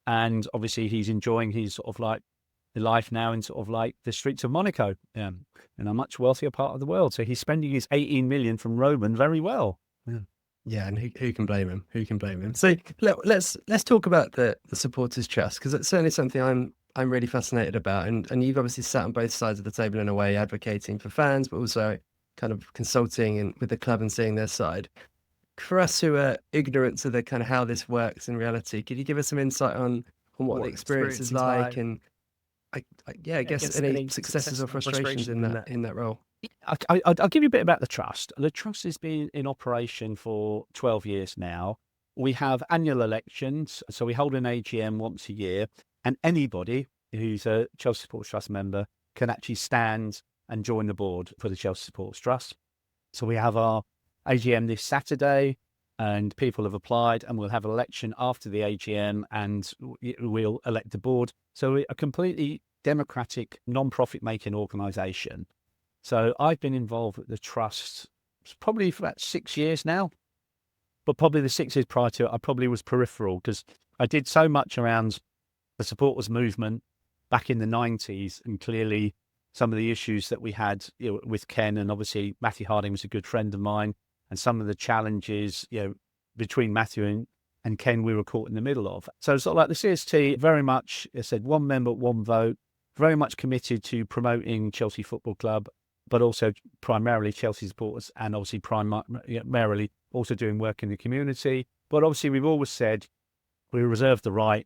and obviously he's enjoying his sort of like the life now in sort of like the streets of Monaco, in a much wealthier part of the world. So he's spending his 18 million from Roman very well. Yeah. Yeah, and who can blame him? Who can blame him? So let's talk about the supporters' trust, because it's certainly something I'm really fascinated about, and you've obviously sat on both sides of the table in a way, advocating for fans, but also kind of consulting and with the club and seeing their side. For us who are ignorant to the kind of how this works in reality, could you give us some insight on what the experience is like, and I guess any successes or frustrations in that role? I'll give you a bit about the trust. The trust has been in operation for 12 years now. We have annual elections, so we hold an AGM once a year, and anybody who's a Chelsea Supporters Trust member can actually stand and join the board for the Chelsea Supporters Trust. So we have our AGM this Saturday, and people have applied, and we'll have an election after the AGM, and we'll elect the board. So we're a completely democratic, non-profit making organisation. So I've been involved with the trust probably for about 6 years now, but probably the 6 years prior to it, I probably was peripheral, because I did so much around the supporters movement back in the 90s, and clearly some of the issues that we had with Ken, and obviously Matthew Harding was a good friend of mine, and some of the challenges between Matthew and Ken we were caught in the middle of. So sort of like the CST, very much, I said, one member, one vote, very much committed to promoting Chelsea Football Club, but also primarily Chelsea supporters, and obviously primarily also doing work in the community. But obviously we've always said we reserve the right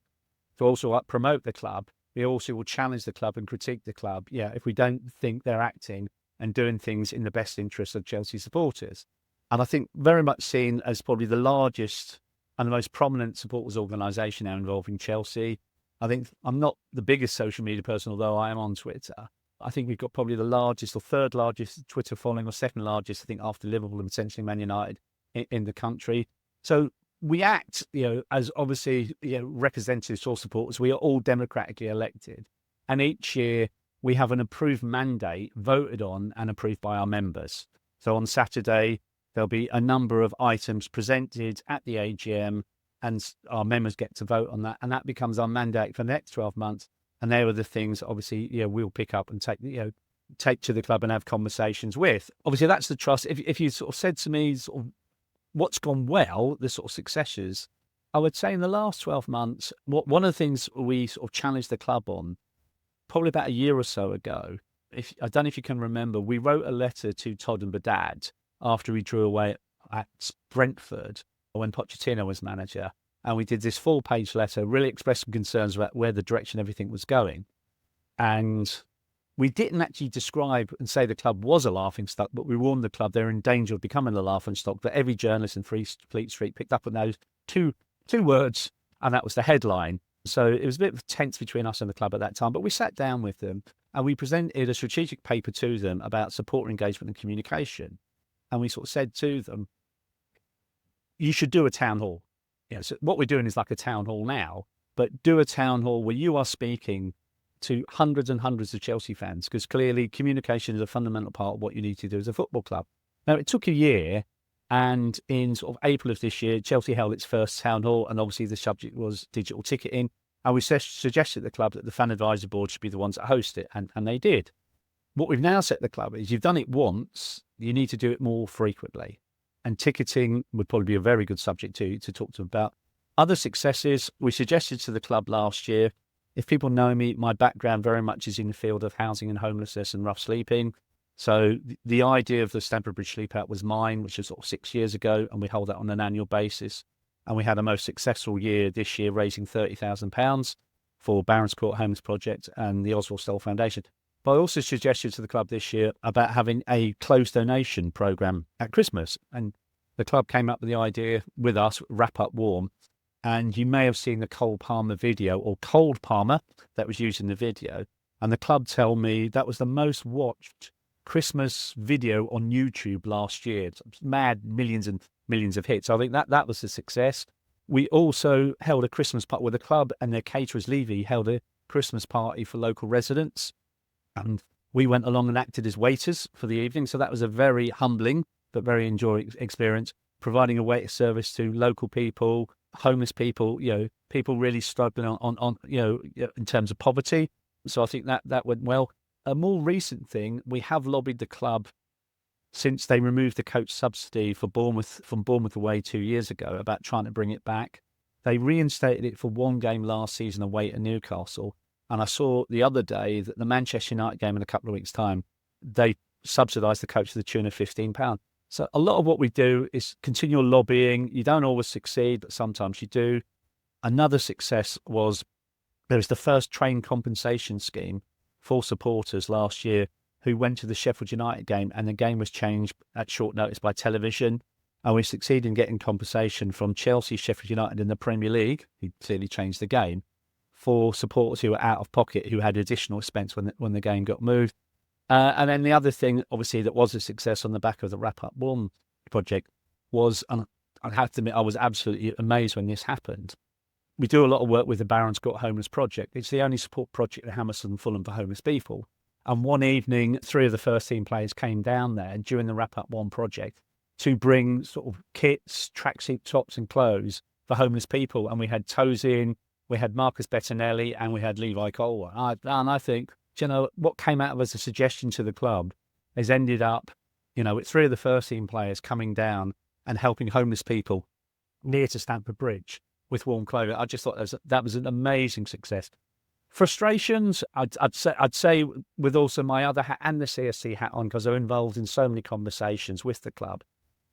to also promote the club. We also will challenge the club and critique the club, if we don't think they're acting and doing things in the best interest of Chelsea supporters. And I think very much seen as probably the largest and the most prominent supporters organisation now involving Chelsea. I think I'm not the biggest social media person, although I am on Twitter. I think we've got probably the largest or third largest Twitter following, or second largest, I think, after Liverpool and potentially Man United in the country. So we act, as obviously, representatives or supporters. We are all democratically elected. And each year we have an approved mandate voted on and approved by our members. So on Saturday, there'll be a number of items presented at the AGM, and our members get to vote on that. And that becomes our mandate for the next 12 months. And there are the things, obviously, we'll pick up and take to the club and have conversations with. Obviously, that's the trust. If you sort of said to me sort of what's gone well, the sort of successes, I would say in the last 12 months, one of the things we sort of challenged the club on, probably about a year or so ago, I don't know if you can remember, we wrote a letter to Todd and Badad after he drew away at Brentford when Pochettino was manager. And we did this 4-page letter, really expressed some concerns about where the direction everything was going. And We didn't actually describe and say the club was a laughingstock, but we warned the club they're in danger of becoming a laughingstock. That every journalist in Fleet Street picked up on those two words, and that was the headline. So it was a bit tense between us and the club at that time, but we sat down with them and we presented a strategic paper to them about support, engagement and communication. And we sort of said to them, you should do a town hall. So what we're doing is like a town hall now, but do a town hall where you are speaking to hundreds and hundreds of Chelsea fans, because clearly communication is a fundamental part of what you need to do as a football club. Now, it took a year, and in sort of April of this year, Chelsea held its first town hall, and obviously the subject was digital ticketing. And we suggested to the club that the fan advisory board should be the ones that host it, and they did. What we've now set the club is you've done it once, you need to do it more frequently. And ticketing would probably be a very good subject to talk to them about. Other successes, we suggested to the club last year, if people know me, my background very much is in the field of housing and homelessness and rough sleeping. So the idea of the Stamford Bridge Sleep Out was mine, which was sort of 6 years ago, and we hold that on an annual basis. And we had a most successful year this year, raising £30,000 for Earls Court Homes Project and the Oswald Stoll Foundation. But I also suggested to the club this year about having a closed donation programme at Christmas. And the club came up with the idea with us, Wrap Up Warm. And you may have seen the Cole Palmer video, or Cold Palmer, that was used in the video. And the club tell me that was the most watched Christmas video on YouTube last year. It's mad, millions and millions of hits. I think that was a success. We also held a Christmas party with the club, and their caterers, Levy, held a Christmas party for local residents. And we went along and acted as waiters for the evening. So that was a very humbling but very enjoyable experience, providing a waiter service to local people, homeless people, people really struggling on in terms of poverty. So I think that went well. A more recent thing, we have lobbied the club since they removed the coach subsidy for from Bournemouth away 2 years ago about trying to bring it back. They reinstated it for one game last season away at Newcastle. And I saw the other day that the Manchester United game in a couple of weeks' time, they subsidised the coach to the tune of £15. So a lot of what we do is continual lobbying. You don't always succeed, but sometimes you do. Another success was there was the first train compensation scheme for supporters last year who went to the Sheffield United game, and the game was changed at short notice by television. And we succeeded in getting compensation from Chelsea, Sheffield United in the Premier League, who clearly changed the game, for supporters who were out of pocket, who had additional expense when the game got moved. And then the other thing, obviously, that was a success on the back of the Wrap Up One project was, and I have to admit, I was absolutely amazed when this happened. We do a lot of work with the Barons Court Homeless Project. It's the only support project at Hammersmith and Fulham for homeless people. And one evening, 3 of the first team players came down there during the Wrap Up One project to bring sort of kits, tracksuit tops and clothes for homeless people. And we had Tozin, we had Marcus Bettinelli, and we had Levi Colwell. And I think, what came out of as a suggestion to the club has ended up, with 3 of the first team players coming down and helping homeless people near to Stamford Bridge with warm clothing. I just thought that was an amazing success. Frustrations, I'd say with also my other hat and the CSC hat on, because I'm involved in so many conversations with the club.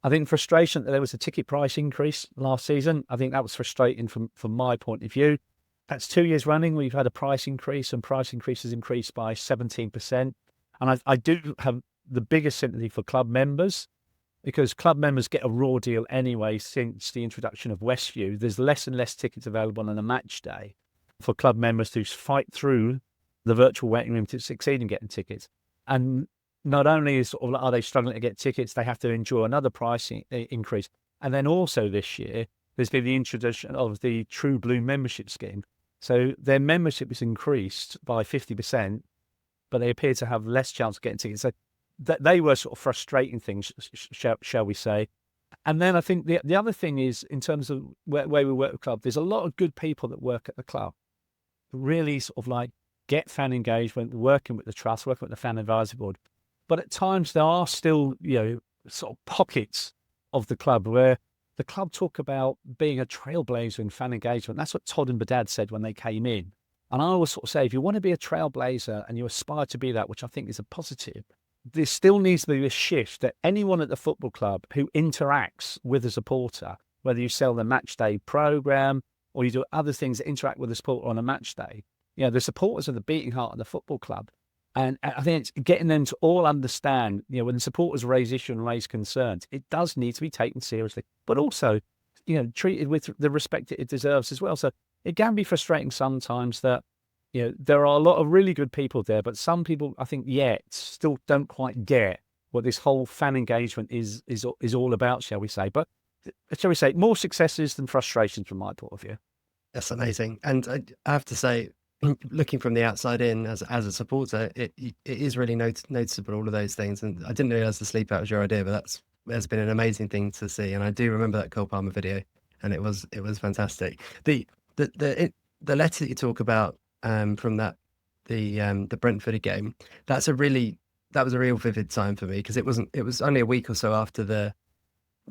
I think frustration that there was a ticket price increase last season. I think that was frustrating from my point of view. That's 2 years running. We've had a price increase, and price increases increased by 17%. And I do have the biggest sympathy for club members, because club members get a raw deal anyway since the introduction of Westview. There's less and less tickets available on a match day for club members to fight through the virtual waiting room to succeed in getting tickets. And not only are they struggling to get tickets, they have to endure another price increase. And then also this year, there's been the introduction of the True Blue membership scheme. So their membership is increased by 50%, but they appear to have less chance of getting tickets. So they were sort of frustrating things, shall we say. And then I think the other thing is, in terms of where we work with the club, there's a lot of good people that work at the club, really sort of like get fan engagement, working with the trust, working with the fan advisory board. But at times there are still, sort of pockets of the club where the club talk about being a trailblazer in fan engagement. That's what Todd and Badad said when they came in. And I always sort of say, if you want to be a trailblazer and you aspire to be that, which I think is a positive, there still needs to be a shift that anyone at the football club who interacts with a supporter, whether you sell the match day program or you do other things that interact with the supporter on a match day, the supporters are the beating heart of the football club. And I think it's getting them to all understand, when the supporters raise issues and raise concerns, it does need to be taken seriously, but also, treated with the respect it deserves as well. So it can be frustrating sometimes that, there are a lot of really good people there, but some people, I think, still don't quite get what this whole fan engagement is all about, shall we say. But shall we say, more successes than frustrations from my point of view. That's amazing. And I have to say, looking from the outside in as a supporter, it is really noticeable, all of those things. And I didn't realize the sleep out was your idea, but that's been an amazing thing to see. And I do remember that Cole Palmer video, and it was fantastic. The letter that you talk about from the Brentford game, that was a real vivid time for me, because it was only a week or so after the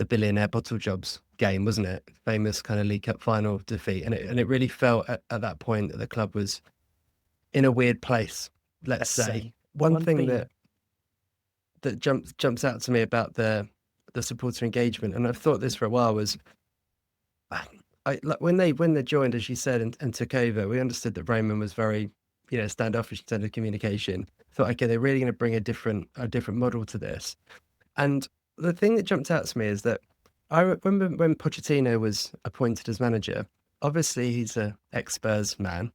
billionaire bottle jobs game, wasn't it? Famous kind of League Cup final defeat, and it really felt at that point that the club was in a weird place. Let's say one thing that jumps out to me about the supporter engagement, and I've thought this for a while, was when they joined, as you said, and took over, we understood that Roman was very standoffish in terms of communication. Thought, okay, they're really going to bring a different model to this. And the thing that jumped out to me is that I remember when Pochettino was appointed as manager, obviously he's an ex-Spurs man,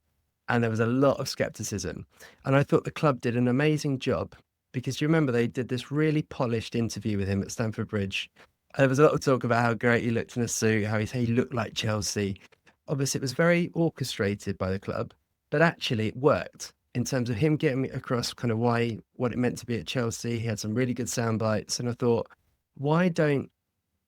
and there was a lot of skepticism. And I thought the club did an amazing job, because you remember they did this really polished interview with him at Stamford Bridge. There was a lot of talk about how great he looked in a suit, how he looked like Chelsea. Obviously, it was very orchestrated by the club, but actually it worked in terms of him getting across kind of what it meant to be at Chelsea. He had some really good sound bites, and I thought, why don't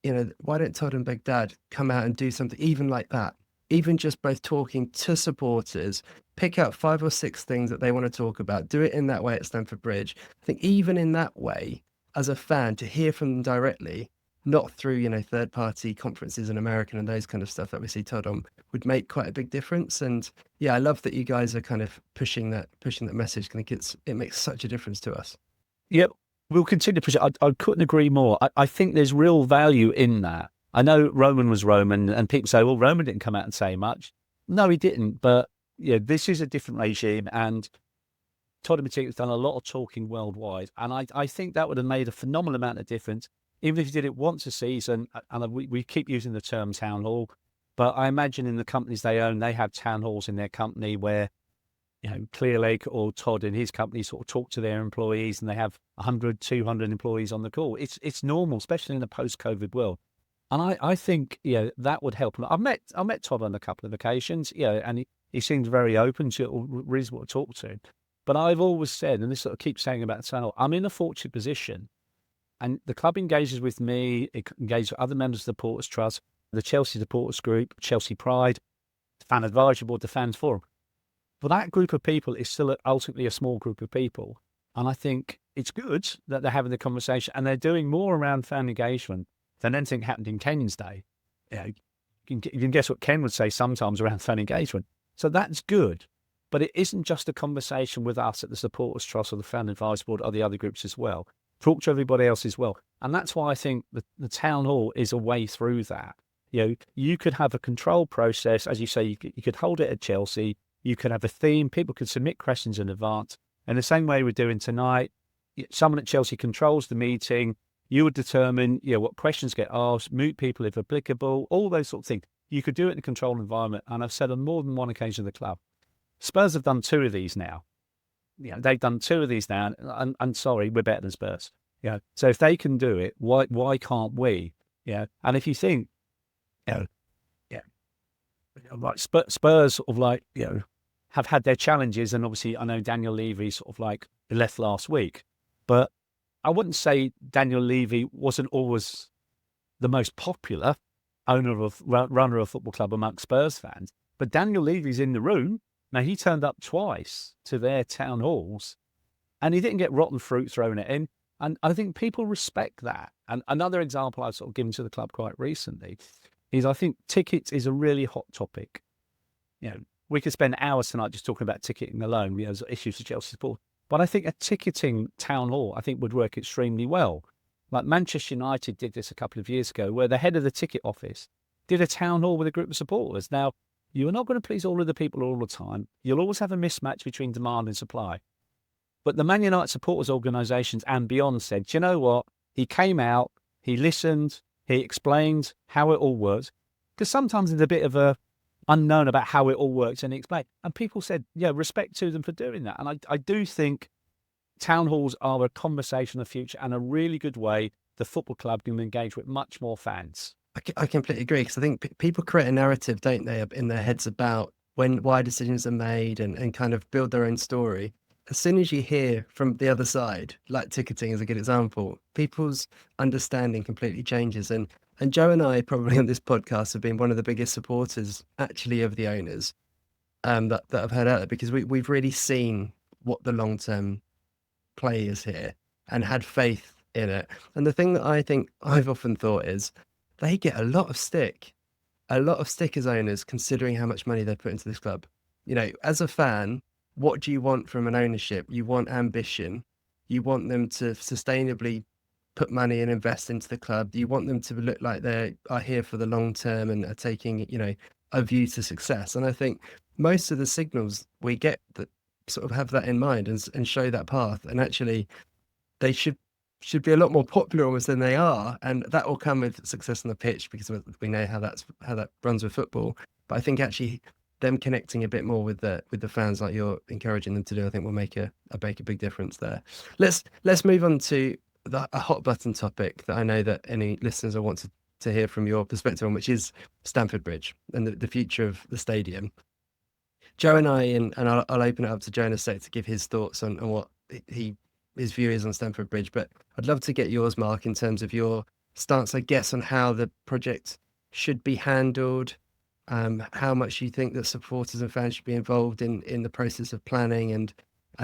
Todd and Baghdad come out and do something even like that? Even just both talking to supporters, pick out 5 or 6 things that they want to talk about, do it in that way at Stamford Bridge. I think even in that way, as a fan, to hear from them directly, not through, third-party conferences in America and those kind of stuff that we see Todd on, would make quite a big difference. And yeah, I love that you guys are kind of pushing that message. I think it makes such a difference to us. Yep. We'll continue to push it. I couldn't agree more. I think there's real value in that. I know Roman was Roman, and people say, well, Roman didn't come out and say much. No, he didn't. But this is a different regime, and Todd in particular has done a lot of talking worldwide. And I think that would have made a phenomenal amount of difference, even if he did it once a season. And we keep using the term town hall, but I imagine in the companies they own, they have town halls in their company where Clearlake or Todd in his company sort of talk to their employees, and they have 100, 200 employees on the call. It's normal, especially in a post-COVID world. And I think, that would help. I met Todd on a couple of occasions, and he seems very open to reasonable to talk to. But I've always said, and this sort of keeps saying about the channel, I'm in a fortunate position, and the club engages with me, it engages with other members of the Supporters Trust, the Chelsea Supporters Group, Chelsea Pride, the Fan Advisory Board, the Fans Forum. But that group of people is still ultimately a small group of people. And I think it's good that they're having the conversation, and they're doing more around fan engagement than anything happened in Ken's day. You can guess what Ken would say sometimes around fan engagement. So that's good. But it isn't just a conversation with us at the Supporters Trust or the Fan Advisory Board or the other groups as well. Talk to everybody else as well. And that's why I think the town hall is a way through that. You could have a control process. As you say, you could hold it at Chelsea. You could have a theme. People could submit questions in advance. And the same way we're doing tonight, someone at Chelsea controls the meeting. You would determine, what questions get asked, mute people if applicable, all those sort of things. You could do it in a controlled environment. And I've said on more than one occasion at the club, Spurs have done 2 of these now. They've done 2 of these now. And sorry, we're better than Spurs. So if they can do it, why can't we? And if you think, like Spurs sort of have had their challenges, and obviously I know Daniel Levy sort of left last week, but I wouldn't say Daniel Levy wasn't always the most popular runner of a football club amongst Spurs fans. But Daniel Levy's in the room now. He turned up twice to their town halls, and he didn't get rotten fruit thrown at him. And I think people respect that. And another example I've sort of given to the club quite recently is I think tickets is a really hot topic. We could spend hours tonight just talking about ticketing alone, as issues for Chelsea support. But I think a ticketing town hall, I think, would work extremely well. Like Manchester United did this a couple of years ago, where the head of the ticket office did a town hall with a group of supporters. Now, you are not going to please all of the people all the time. You'll always have a mismatch between demand and supply. But the Man United supporters organisations and beyond said, "Do you know what? He came out, he listened, he explained how it all works." Because sometimes there's a bit of a unknown about how it all works, and he explained. And people said, yeah, respect to them for doing that. And I do think town halls are a conversation of the future and a really good way the football club can engage with much more fans. I completely agree, because I think people create a narrative, don't they, in their heads about why decisions are made, and kind of build their own story. As soon as you hear from the other side, like ticketing is a good example, people's understanding completely changes. And Joe and I probably on this podcast have been one of the biggest supporters actually of the owners that I've heard out there, because we've really seen what the long-term play is here and had faith in it. And the thing that I think I've often thought is they get a lot of stick as owners, considering how much money they put into this club. As a fan, what do you want from an ownership? You want ambition. You want them to sustainably put money and invest into the club. You want them to look like they are here for the long term and are taking, a view to success. And I think most of the signals we get that sort of have that in mind and show that path. And actually, they should be a lot more popular almost than they are, and that will come with success on the pitch, because we know how that runs with football. But I think actually them connecting a bit more with the fans, like you're encouraging them to do, I think will make a big difference there. Let's move on to a hot button topic that I know that any listeners will want to hear from your perspective on, which is Stamford Bridge and the future of the stadium. Joe and I, and I'll open it up to Joe in a sec to give his thoughts on what his view is on Stamford Bridge, but I'd love to get yours, Mark, in terms of your stance, I guess, on how the project should be handled, how much you think that supporters and fans should be involved in the process of planning, and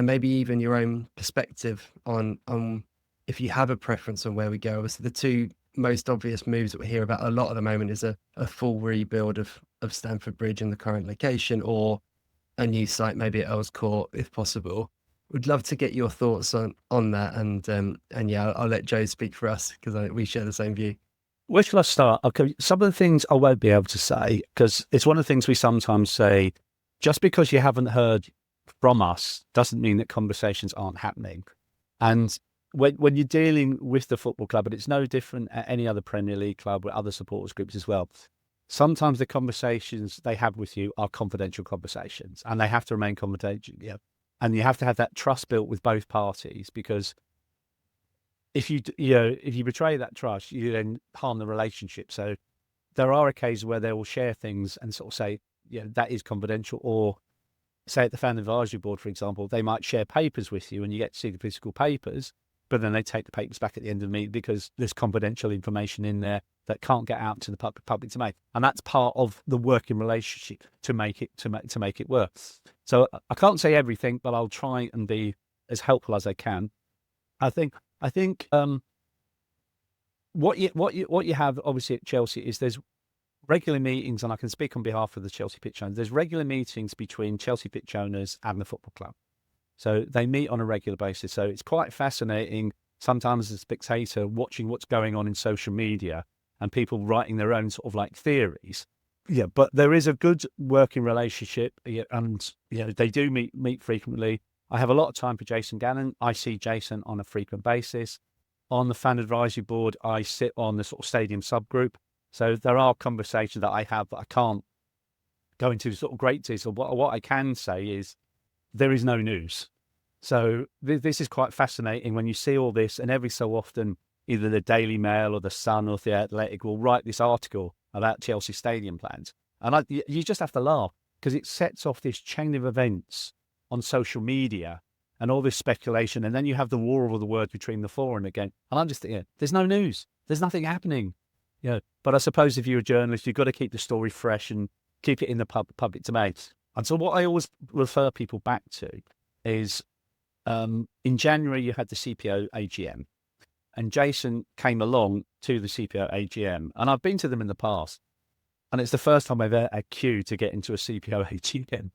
maybe even your own perspective on if you have a preference on where we go. Obviously, the two most obvious moves that we hear about a lot at the moment is a full rebuild of Stamford Bridge in the current location, or a new site, maybe at Earls Court, if possible. Would love to get your thoughts on that, and yeah, I'll let Joe speak for us, because we share the same view. Where shall I start? Okay, some of the things I won't be able to say, because it's one of the things we sometimes say, just because you haven't heard from us doesn't mean that conversations aren't happening. And when you're dealing with the football club, and it's no different at any other Premier League club with other supporters groups as well, sometimes the conversations they have with you are confidential conversations, and they have to remain confidential. Yeah. And you have to have that trust built with both parties, because if you betray that trust, you then harm the relationship. So there are occasions where they will share things and sort of say, that is confidential. Or say at the fan advisory board, for example, they might share papers with you and you get to see the physical papers, but then they take the papers back at the end of the meeting because there's confidential information in there that can't get out to the public domain. And that's part of the working relationship to make it work. So I can't say everything, but I'll try and be as helpful as I can. I think what you have obviously at Chelsea is there's regular meetings, and I can speak on behalf of the Chelsea pitch owners. There's regular meetings between Chelsea pitch owners and the football club. So they meet on a regular basis. So it's quite fascinating sometimes as a spectator watching what's going on in social media and people writing their own sort of like theories. Yeah, but there is a good working relationship, and they do meet frequently. I have a lot of time for Jason Gannon. I see Jason on a frequent basis. On the fan advisory board, I sit on the sort of stadium subgroup. So there are conversations that I have that I can't go into sort of great detail. What I can say is there is no news. So this is quite fascinating when you see all this, and every so often either the Daily Mail or the Sun or the Athletic will write this article about Chelsea stadium plans. And you just have to laugh, because it sets off this chain of events on social media and all this speculation. And then you have the war of the words between the for and against. And I'm just thinking, there's no news. There's nothing happening. But I suppose if you're a journalist, you've got to keep the story fresh and keep it in the public domain. And so what I always refer people back to is in January, you had the CPO AGM. And Jason came along to the CPO AGM, and I've been to them in the past, and it's the first time I've ever had a queue to get into a CPO AGM.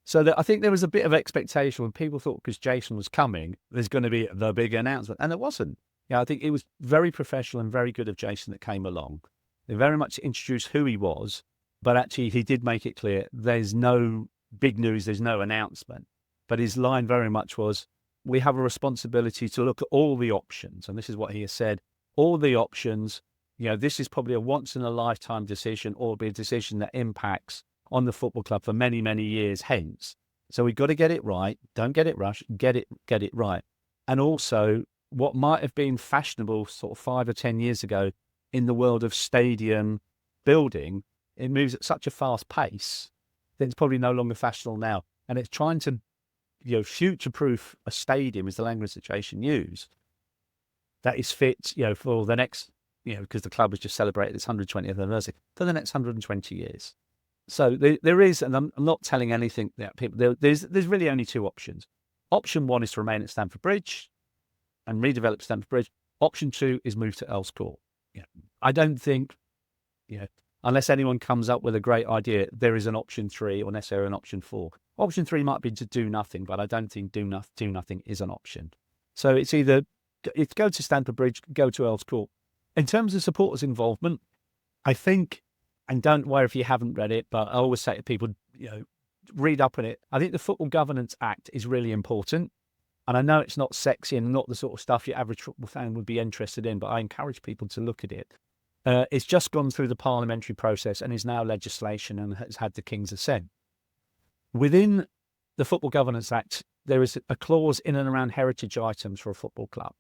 So I think there was a bit of expectation when people thought because Jason was coming, there's going to be the big announcement, and it wasn't. I think it was very professional and very good of Jason that came along. They very much introduced who he was, but actually he did make it clear there's no big news, there's no announcement. But his line very much was, we have a responsibility to look at all the options. And this is what he has said, all the options, this is probably a once in a lifetime decision, or be a decision that impacts on the football club for many, many years hence. So we've got to get it right. Don't get it rushed, get it right. And also what might have been fashionable sort of 5 or 10 years ago in the world of stadium building, it moves at such a fast pace that it's probably no longer fashionable now. And it's trying to, future-proof a stadium is the language that Jason used. That is fit, for the next, because the club has just celebrated its 120th anniversary, for the next 120 years. So there is, and I'm not telling anything that people, there's really only two options. Option one is to remain at Stamford Bridge and redevelop Stamford Bridge. Option two is move to Earls Court. I don't think, unless anyone comes up with a great idea, there is an option three or necessarily an option four. Option three might be to do nothing, but I don't think do nothing is an option. So it's either go to Stamford Bridge, go to Earls Court. In terms of supporters' involvement, I think, and don't worry if you haven't read it, but I always say to people, read up on it. I think the Football Governance Act is really important. And I know it's not sexy and not the sort of stuff your average football fan would be interested in, but I encourage people to look at it. It's just gone through the parliamentary process and is now legislation and has had the King's assent. Within the Football Governance Act, there is a clause in and around heritage items for a football club.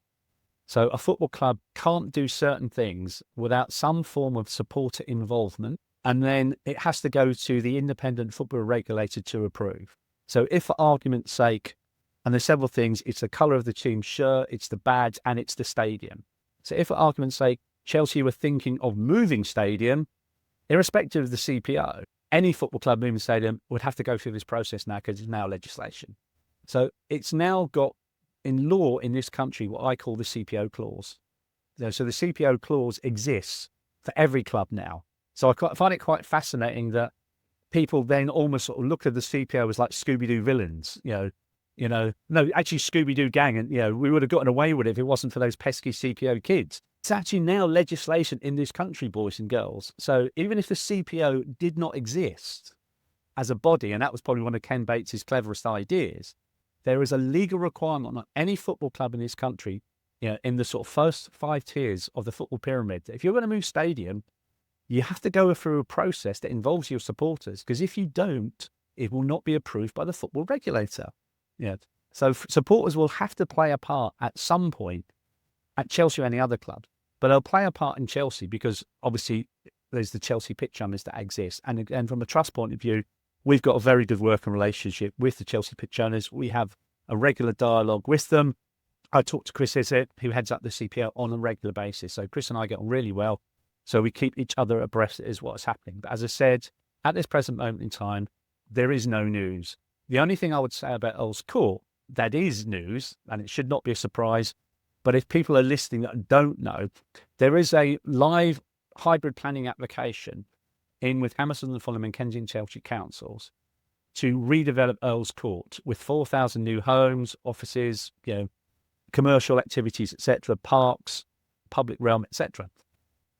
So a football club can't do certain things without some form of supporter involvement, and then it has to go to the independent football regulator to approve. So if, for argument's sake, and there's several things, it's the colour of the team's shirt, it's the badge, and it's the stadium. So if, for argument's sake, Chelsea were thinking of moving stadium, irrespective of the CPO, any football club moving stadium would have to go through this process now because it's now legislation. So it's now got, in law in this country, what I call the CPO clause. So the CPO clause exists for every club now. So I find it quite fascinating that people then almost sort of look at the CPO as like Scooby-Doo villains, no, actually Scooby-Doo gang. And, we would have gotten away with it if it wasn't for those pesky CPO kids. It's actually now legislation in this country, boys and girls. So even if the CPO did not exist as a body, and that was probably one of Ken Bates's cleverest ideas, there is a legal requirement on any football club in this country, in the sort of first 5 tiers of the football pyramid, that if you're going to move stadium, you have to go through a process that involves your supporters, because if you don't, it will not be approved by the football regulator. So supporters will have to play a part at some point at Chelsea or any other club, but they'll play a part in Chelsea because obviously there's the Chelsea pitch owners that exist. And from a trust point of view, we've got a very good working relationship with the Chelsea pitch owners. We have a regular dialogue with them. I talk to Chris Izzet, who heads up the CPO, on a regular basis. So Chris and I get on really well. So we keep each other abreast as what's happening. But as I said, at this present moment in time, there is no news. The only thing I would say about Earls Court that is news, and it should not be a surprise, but if people are listening that don't know, there is a live hybrid planning application in with Hammersmith and Fulham and Kensington Chelsea councils to redevelop Earls Court with 4,000 new homes, offices, commercial activities, etc., parks, public realm, etc.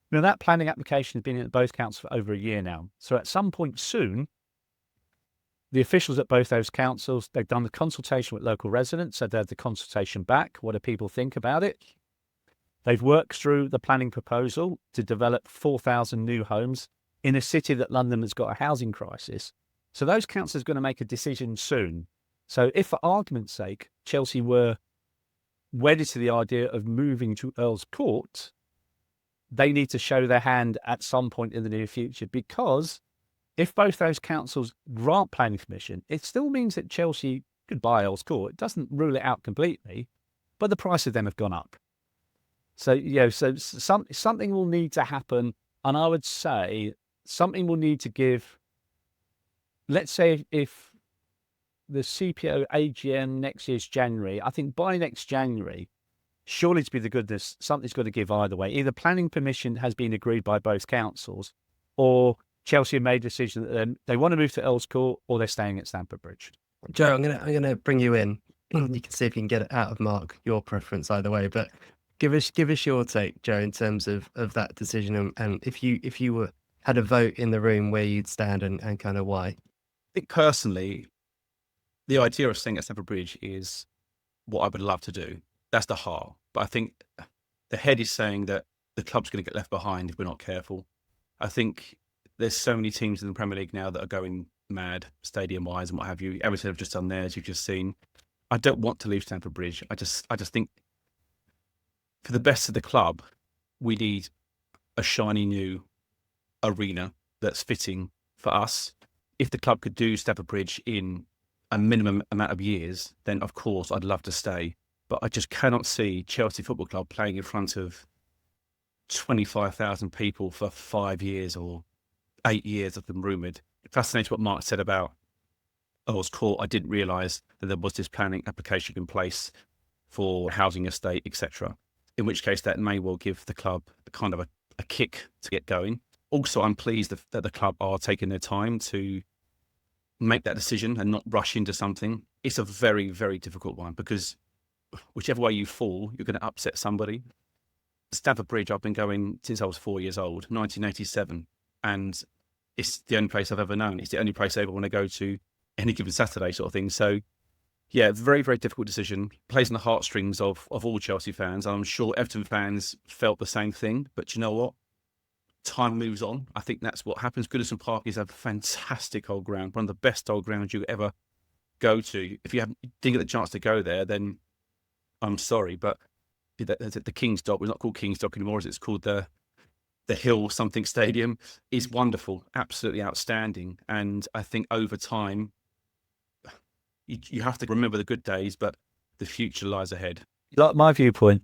Now, that planning application has been in both councils for over a year now. So at some point soon, the officials at both those councils, they've done the consultation with local residents, so they had the consultation back. What do people think about it? They've worked through the planning proposal to develop 4,000 new homes in a city that London has got a housing crisis. So those councils are going to make a decision soon. So if, for argument's sake, Chelsea were wedded to the idea of moving to Earls Court, they need to show their hand at some point in the near future, because if both those councils grant planning permission, it still means that Chelsea could buy Earls Court. It doesn't rule it out completely, but the price of them have gone up. So, something will need to happen. And I would say something will need to give, let's say if the CPO AGM next year's January, I think by next January, surely to be the goodness, something's got to give either way. Either planning permission has been agreed by both councils, or Chelsea have made a decision that they want to move to Earls Court, or they're staying at Stamford Bridge. Joe, I'm gonna bring you in. You can see if you can get it out of Mark, your preference either way. But give us your take, Joe, in terms of that decision, and if you had a vote in the room, where you'd stand and kind of why. I think personally, the idea of staying at Stamford Bridge is what I would love to do. That's the heart. But I think the head is saying that the club's going to get left behind if we're not careful. I think there's so many teams in the Premier League now that are going mad, stadium-wise and what have you. Everton have just done theirs, you've just seen. I don't want to leave Stamford Bridge. I just think for the best of the club, we need a shiny new arena that's fitting for us. If the club could do Stamford Bridge in a minimum amount of years, then of course I'd love to stay. But I just cannot see Chelsea Football Club playing in front of 25,000 people for 5 years or 8 years of them rumoured. Fascinating what Mark said about Earls Court. I didn't realise that there was this planning application in place for housing estate, etc. In which case that may well give the club kind of a kick to get going. Also, I'm pleased that the club are taking their time to make that decision and not rush into something. It's a very, very difficult one because whichever way you fall, you're going to upset somebody. Stamford Bridge, I've been going since I was 4 years old, 1987, and it's the only place I've ever known. It's the only place I ever want to go to any given Saturday sort of thing. So, yeah, very, very difficult decision. Plays on the heartstrings of all Chelsea fans. I'm sure Everton fans felt the same thing, but you know what? Time moves on. I think that's what happens. Goodison Park is a fantastic old ground, one of the best old grounds you ever go to. If you didn't get the chance to go there, then I'm sorry, but the King's Dock, we're not called King's Dock anymore, as it's called the Hill something Stadium, is wonderful, absolutely outstanding. And I think over time, you have to remember the good days, but the future lies ahead. Like my viewpoint,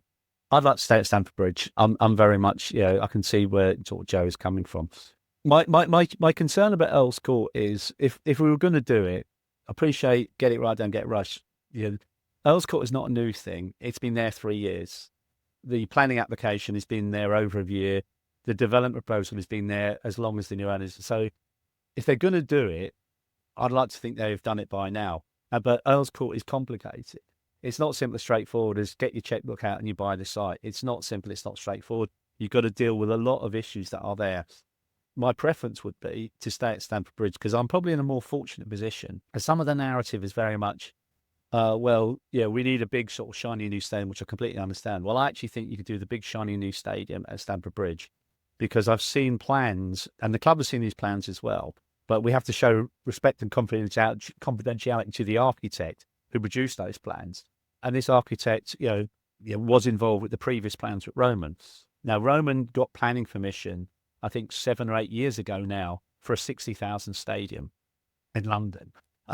I'd like to stay at Stamford Bridge. I'm very much, I can see where sort of Joe is coming from. My concern about Earls Court is if we were going to do it, I appreciate get it right, don't get rushed. Earls Court is not a new thing. It's been there 3 years. The planning application has been there over a year. The development proposal has been there as long as the new owners. So if they're going to do it, I'd like to think they've done it by now. But Earls Court is complicated. It's not simple, straightforward as get your checkbook out and you buy the site. It's not simple. It's not straightforward. You've got to deal with a lot of issues that are there. My preference would be to stay at Stamford Bridge because I'm probably in a more fortunate position. And some of the narrative is very much, we need a big sort of shiny new stadium, which I completely understand. Well, I actually think you could do the big shiny new stadium at Stamford Bridge because I've seen plans and the club has seen these plans as well. But we have to show respect and confidentiality to the architect who produced those plans. And this architect, was involved with the previous plans with Roman. Now, Roman got planning permission, I think 7 or 8 years ago now, for a 60,000 stadium in London,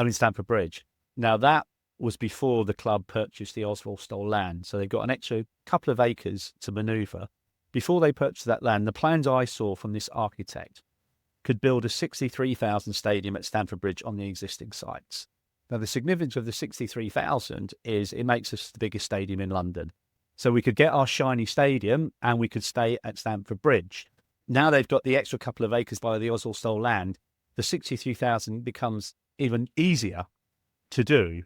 Stamford Bridge. Now, that was before the club purchased the Oswaldstow land. So they've got an extra couple of acres to manoeuvre. Before they purchased that land, the plans I saw from this architect could build a 63,000 stadium at Stamford Bridge on the existing sites. Now, the significance of the 63,000 is it makes us the biggest stadium in London. So we could get our shiny stadium and we could stay at Stamford Bridge. Now they've got the extra couple of acres by the Oswaldstow land. The 63,000 becomes even easier to do.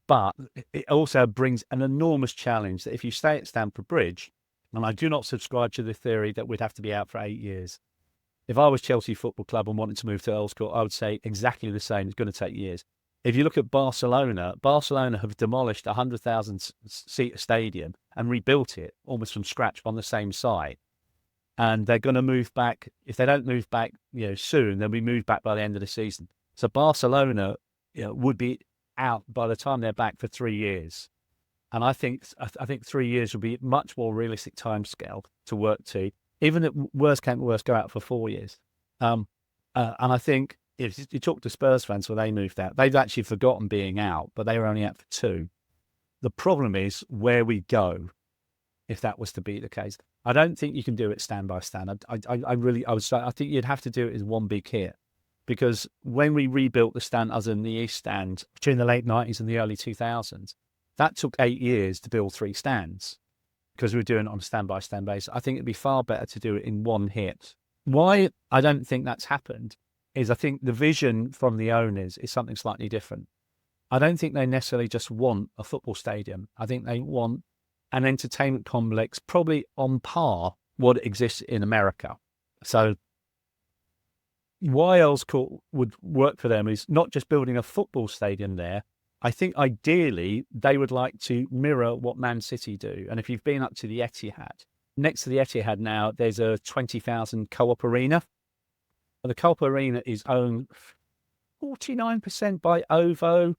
But it also brings an enormous challenge that if you stay at Stamford Bridge, and I do not subscribe to the theory that we'd have to be out for 8 years. If I was Chelsea Football Club and wanted to move to Earls Court, I would say exactly the same. It's going to take years. If you look at Barcelona have demolished a 100,000-seat stadium and rebuilt it almost from scratch on the same site. And they're going to move back. If they don't move back, soon, they'll be moved back by the end of the season. So Barcelona, would be out by the time they're back for 3 years. And I think 3 years would be a much more realistic timescale to work to. Even at worst came to worst, go out for 4 years. And I think if you talk to Spurs fans when they moved out, they've actually forgotten being out, but they were only out for 2. The problem is where we go if that was to be the case. I don't think you can do it stand by stand. I think you'd have to do it as one big hit. Because when we rebuilt the stand, as in the East Stand, during the late 90s and the early 2000s, that took 8 years to build 3 stands because we were doing it on a stand-by-stand basis. I think it'd be far better to do it in one hit. Why I don't think that's happened is I think the vision from the owners is something slightly different. I don't think they necessarily just want a football stadium. I think they want an entertainment complex probably on par what exists in America. So why Earls Court would work for them is not just building a football stadium there, I think ideally they would like to mirror what Man City do. And if you've been up to the Etihad, next to the Etihad now, there's a 20,000 Co-op Arena. And the Co-op Arena is owned 49% by OVO,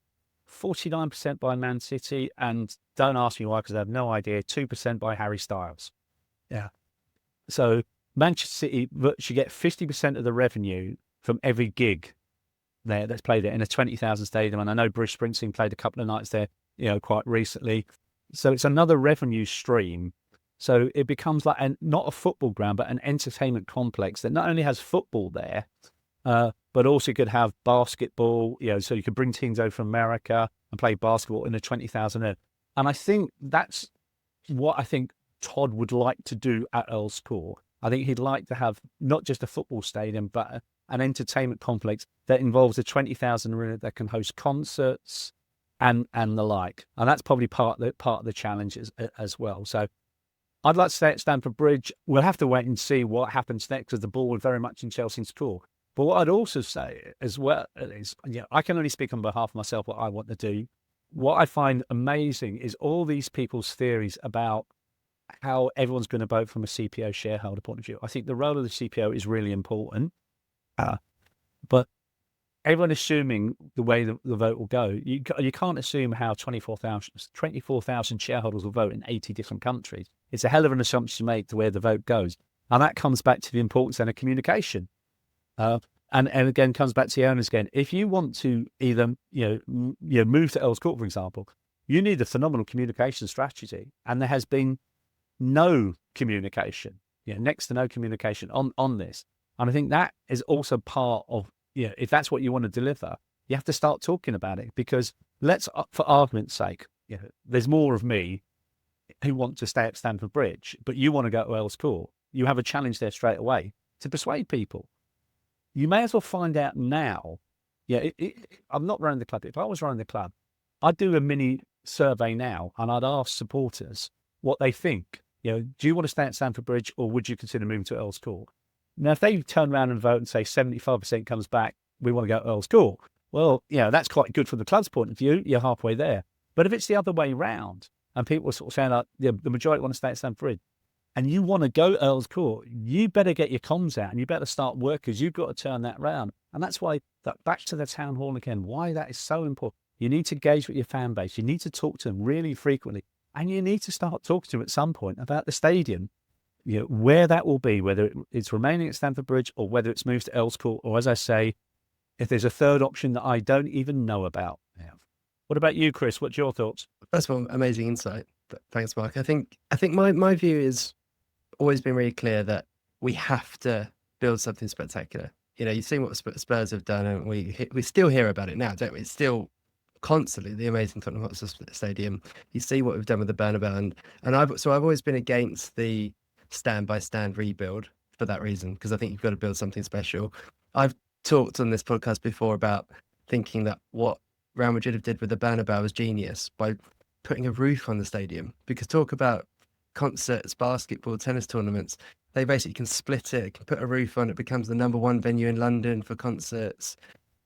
49% by Man City, and don't ask me why, because I have no idea, 2% by Harry Styles. Yeah. So Manchester City should get 50% of the revenue from every gig there that's played it in a 20,000 stadium. And I know Bruce Springsteen played a couple of nights there, quite recently. So it's another revenue stream. So it becomes like not a football ground, but an entertainment complex that not only has football there, but also could have basketball, so you could bring teams over from America and play basketball in a 20,000. And I think that's what I think Todd would like to do at Earls Court. I think he'd like to have not just a football stadium, but an entertainment complex that involves a 20,000 arena that can host concerts and the like. And that's probably part of the challenge as well. So I'd like to stay at Stamford Bridge. We'll have to wait and see what happens next, because the ball is very much in Chelsea's court. But what I'd also say as well is, I can only speak on behalf of myself what I want to do. What I find amazing is all these people's theories about how everyone's going to vote from a CPO shareholder point of view. I think the role of the CPO is really important, but everyone assuming the way the vote will go, you can't assume how 24,000 shareholders will vote in 80 different countries. It's a hell of an assumption to make to where the vote goes. And that comes back to the importance then of communication. And again, comes back to the owners again. If you want to either, move to Earls Court, for example, you need a phenomenal communication strategy. And there has been no communication, next to no communication on this. And I think that is also part of, if that's what you want to deliver, you have to start talking about it, because for argument's sake, there's more of me who want to stay at Stamford Bridge, but you want to go to Earls Court. You have a challenge there straight away to persuade people. You may as well find out now. I'm not running the club. If I was running the club, I'd do a mini survey now, and I'd ask supporters what they think. Do you want to stay at Stamford Bridge, or would you consider moving to Earls Court? Now, if they turn around and vote and say 75% comes back, we want to go to Earls Court, well, that's quite good from the club's point of view. You're halfway there. But if it's the other way round, and people are sort of saying like, the majority want to stay at Stamford Bridge, and you want to go Earls Court, you better get your comms out and you better start work, because you've got to turn that round. And that's why, back to the town hall again, why that is so important. You need to engage with your fan base. You need to talk to them really frequently. And you need to start talking to them at some point about the stadium, where that will be, whether it's remaining at Stamford Bridge or whether it's moved to Earls Court, or, as I say, if there's a third option that I don't even know about. What about you, Chris? What's your thoughts? First of all, amazing insight. Thanks, Mark. I think my view is always been really clear that we have to build something spectacular. You've seen what Spurs have done, and we still hear about it now, don't we? It's still constantly the amazing Tottenham Hotspur Stadium. You see what we've done with the Bernabeu, and I've always been against the stand by stand rebuild for that reason, because I think you've got to build something special. I've talked on this podcast before about thinking that what Real Madrid did with the Bernabeu was genius by putting a roof on the stadium, because talk about concerts, basketball, tennis tournaments, they basically can split it, can put a roof on it, becomes the number one venue in London for concerts.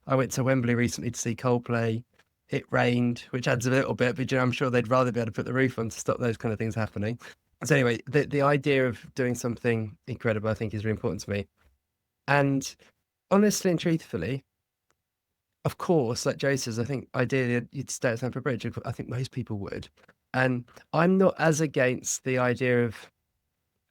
I went to Wembley recently to see Coldplay. It rained, which adds a little bit, but I'm sure they'd rather be able to put the roof on to stop those kind of things happening. So anyway, the idea of doing something incredible, I think, is really important to me. And honestly and truthfully, of course, like Joe says, I think ideally you'd stay at Stamford Bridge. I think most people would. And I'm not as against the idea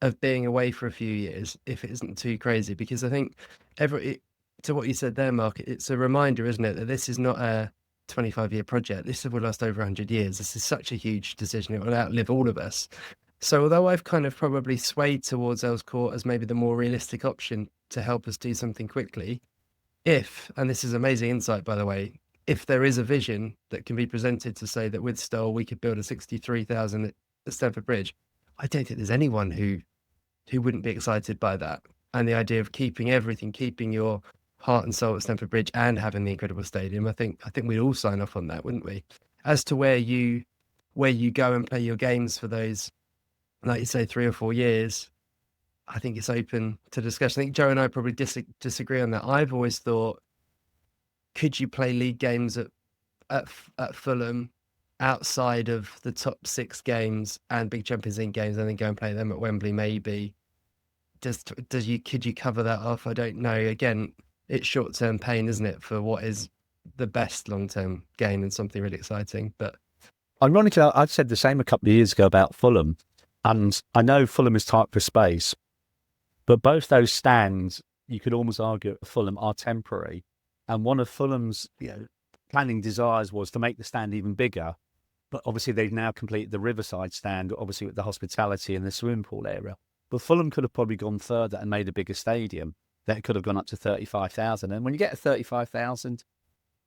of being away for a few years if it isn't too crazy, because I think to what you said there, Mark, it's a reminder, isn't it, that this is not a 25-year project. This will last over 100 years. This is such a huge decision. It will outlive all of us. So although I've kind of probably swayed towards Earls Court as maybe the more realistic option to help us do something quickly, and this is amazing insight, by the way, if there is a vision that can be presented to say that with Stoll we could build a 63,000 at Stamford Bridge, I don't think there's anyone who wouldn't be excited by that. And the idea of keeping everything, keeping your heart and soul at Stamford Bridge and having the incredible stadium, I think we'd all sign off on that, wouldn't we? As to where you go and play your games for those, like you say, 3 or 4 years, I think it's open to discussion. I think Joe and I probably disagree on that. I've always thought, could you play league games at at Fulham outside of the top 6 games and big Champions League games, and then go and play them at Wembley, maybe. Could you cover that off? I don't know. Again, it's short-term pain, isn't it, for what is the best long-term gain and something really exciting. But ironically, I'd said the same a couple of years ago about Fulham, and I know Fulham is tight for space, but both those stands, you could almost argue at Fulham, are temporary. And one of Fulham's planning desires was to make the stand even bigger. But obviously, they've now completed the Riverside stand, obviously with the hospitality and the swimming pool area. But Fulham could have probably gone further and made a bigger stadium that could have gone up to 35,000. And when you get to 35,000,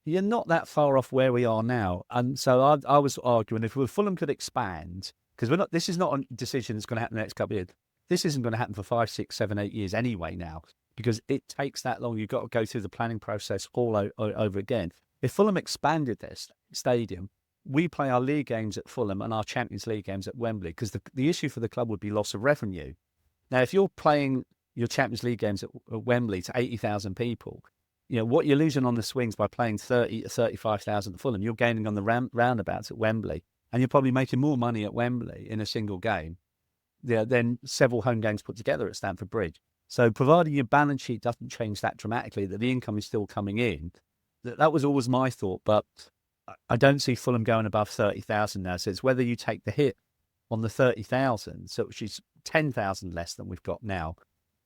you're not that far off where we are now. And so I was arguing if Fulham could expand, because this is not a decision that's going to happen in the next couple of years. This isn't going to happen for 5, 6, 7, 8 years anyway now, because it takes that long. You've got to go through the planning process all over again. If Fulham expanded their stadium, we play our league games at Fulham and our Champions League games at Wembley, because the issue for the club would be loss of revenue. Now, if you're playing your Champions League games at Wembley to 80,000 people, what you're losing on the swings by playing 30 or 35,000 at Fulham, you're gaining on the roundabouts at Wembley, and you're probably making more money at Wembley in a single game than several home games put together at Stamford Bridge. So providing your balance sheet doesn't change that dramatically, that the income is still coming in, that was always my thought. But I don't see Fulham going above 30,000 now. So it's whether you take the hit on the 30,000, so which is 10,000 less than we've got now,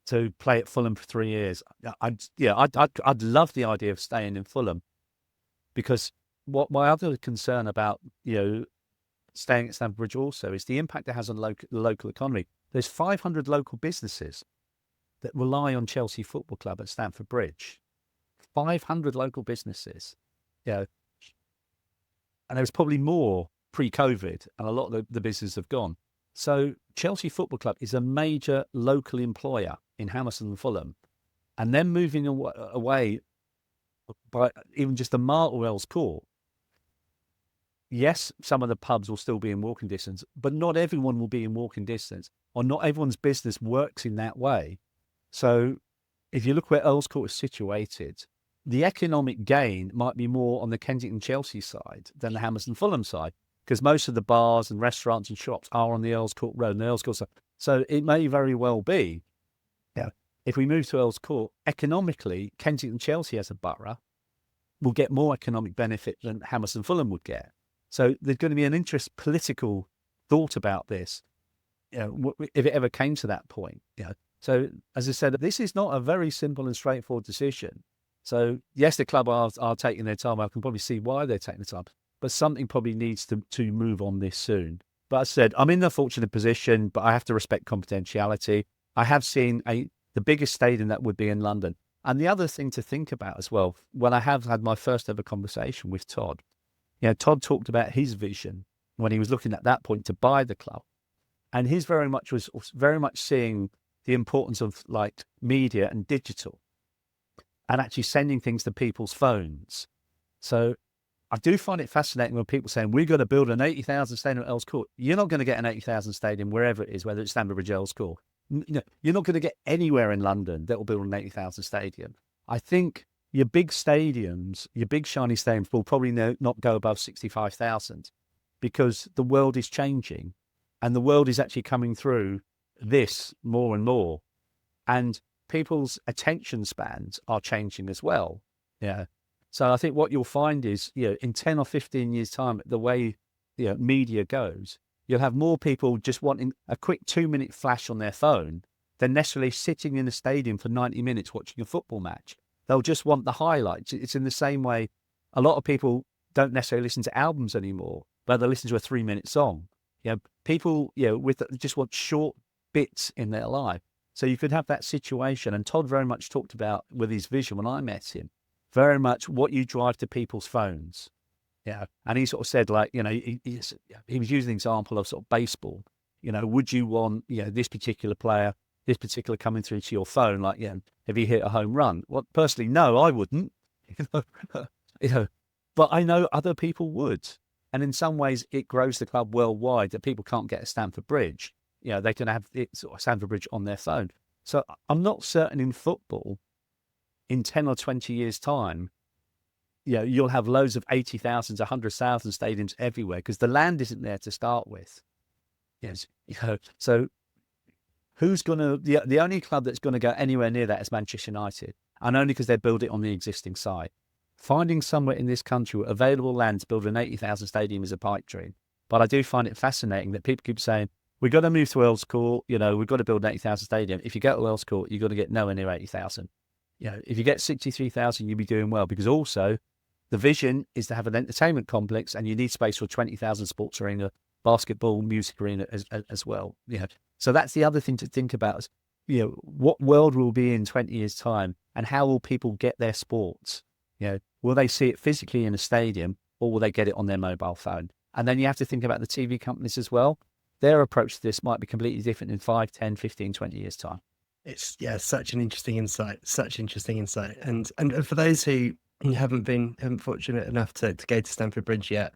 to play at Fulham for 3 years. I'd love the idea of staying in Fulham, because what my other concern about staying at Stamford Bridge also is the impact it has on the local economy. There's 500 local businesses that rely on Chelsea Football Club at Stamford Bridge. 500 local businesses, and there was probably more pre-COVID, and a lot of the businesses have gone. So Chelsea Football Club is a major local employer in Hammersmith and Fulham, and then moving away by even just a mile or Earls Court. Yes, some of the pubs will still be in walking distance, but not everyone will be in walking distance, or not everyone's business works in that way. So if you look where Earls Court is situated, the economic gain might be more on the Kensington-Chelsea side than the Hammersmith and Fulham side, because most of the bars and restaurants and shops are on the Earls Court Road and the Earls Court side. So it may very well be, if we move to Earls Court, economically, Kensington-Chelsea as a borough will get more economic benefit than Hammersmith and Fulham would get. So there's going to be an political thought about this, if it ever came to that point. So as I said, this is not a very simple and straightforward decision. So yes, the club are taking their time. I can probably see why they're taking the time, but something probably needs to move on this soon. But as I said, I'm in the fortunate position, but I have to respect confidentiality. I have seen the biggest stadium that would be in London. And the other thing to think about as well, when I have had my first ever conversation with Todd, Todd talked about his vision when he was looking at that point to buy the club. And his was very much seeing the importance of like media and digital and actually sending things to people's phones. So I do find it fascinating when people saying, we're going to build an 80,000 stadium at Earls Court. You're not going to get an 80,000 stadium wherever it is, whether it's Stamford Bridge, Earls Court. You're not going to get anywhere in London that will build an 80,000 stadium. I think your big stadiums, your big shiny stadiums will probably not go above 65,000, because the world is changing and the world is actually coming through this more and more. And people's attention spans are changing as well. So I think what you'll find is, in 10 or 15 years' time, the way media goes, you'll have more people just wanting a quick 2-minute flash on their phone than necessarily sitting in a stadium for 90 minutes watching a football match. They'll just want the highlights. It's in the same way a lot of people don't necessarily listen to albums anymore, but they listen to a 3-minute song. People just want short bits in their life. So you could have that situation. And Todd very much talked about, with his vision when I met him, very much what you drive to people's phones. And he sort of said, like, he was using the example of sort of baseball. Would you want, this particular player, this particular coming through to your phone, like, if he hit a home run? Well, personally, no, I wouldn't. But I know other people would. And in some ways, it grows the club worldwide that people can't get to Stamford Bridge. They can have Stamford Bridge on their phone. So I'm not certain in football, in 10 or 20 years' time, you'll have loads of 80,000s, 100,000 stadiums everywhere because the land isn't there to start with. Yes. So who's going to, the only club that's going to go anywhere near that is Manchester United, and only because they build it on the existing site. Finding somewhere in this country with available land to build an 80,000 stadium is a pipe dream. But I do find it fascinating that people keep saying, we've got to move to Earls Court, we've got to build an 80,000 stadium. If you go to Earls Court, you're going to get nowhere near 80,000. If you get 63,000, you'll be doing well, because also the vision is to have an entertainment complex, and you need space for 20,000 sports arena, basketball, music arena as well. So that's the other thing to think about is, what world will be in 20 years' time, and how will people get their sports? Will they see it physically in a stadium, or will they get it on their mobile phone? And then you have to think about the TV companies as well. Their approach to this might be completely different in 5, 10, 15, 20 years' time. It's such an interesting insight, and for those who haven't fortunate enough to go to Stamford Bridge yet,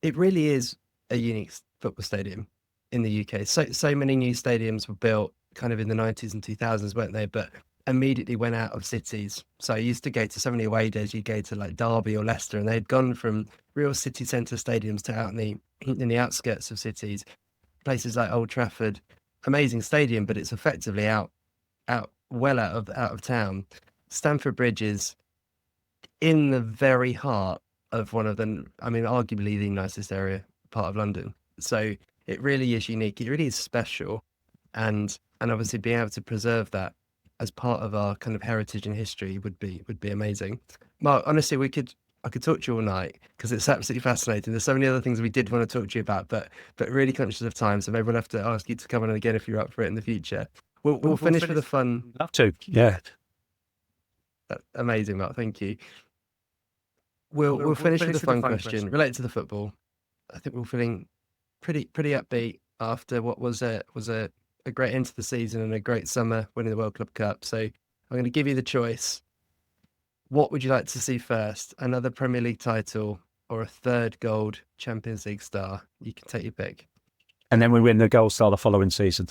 it really is a unique football stadium in the UK. So many new stadiums were built kind of in the 90s and 2000s, weren't they? But immediately went out of cities. So I used to go to so many away days. You go to like Derby or Leicester, and they'd gone from real city centre stadiums to out in the outskirts of cities, places like Old Trafford. Amazing stadium, but it's effectively out of town. Stamford Bridge is in the very heart of one of arguably the nicest part of London. So it really is unique. It really is special, and obviously being able to preserve that as part of our kind of heritage and history would be amazing. Mark, honestly, I could talk to you all night because it's absolutely fascinating. There's so many other things we did want to talk to you about, but really conscious of time, so maybe we'll have to ask you to come on again if you're up for it in the future. We'll finish with a fun. Love to, yeah. Amazing, Mark. Thank you. We'll finish with a fun question related to the football. I think we're feeling pretty upbeat after what was a great end to the season and a great summer winning the World Club Cup. So I'm going to give you the choice. What would you like to see first? Another Premier League title or a third gold Champions League star? You can take your pick. And then we win the gold star the following season.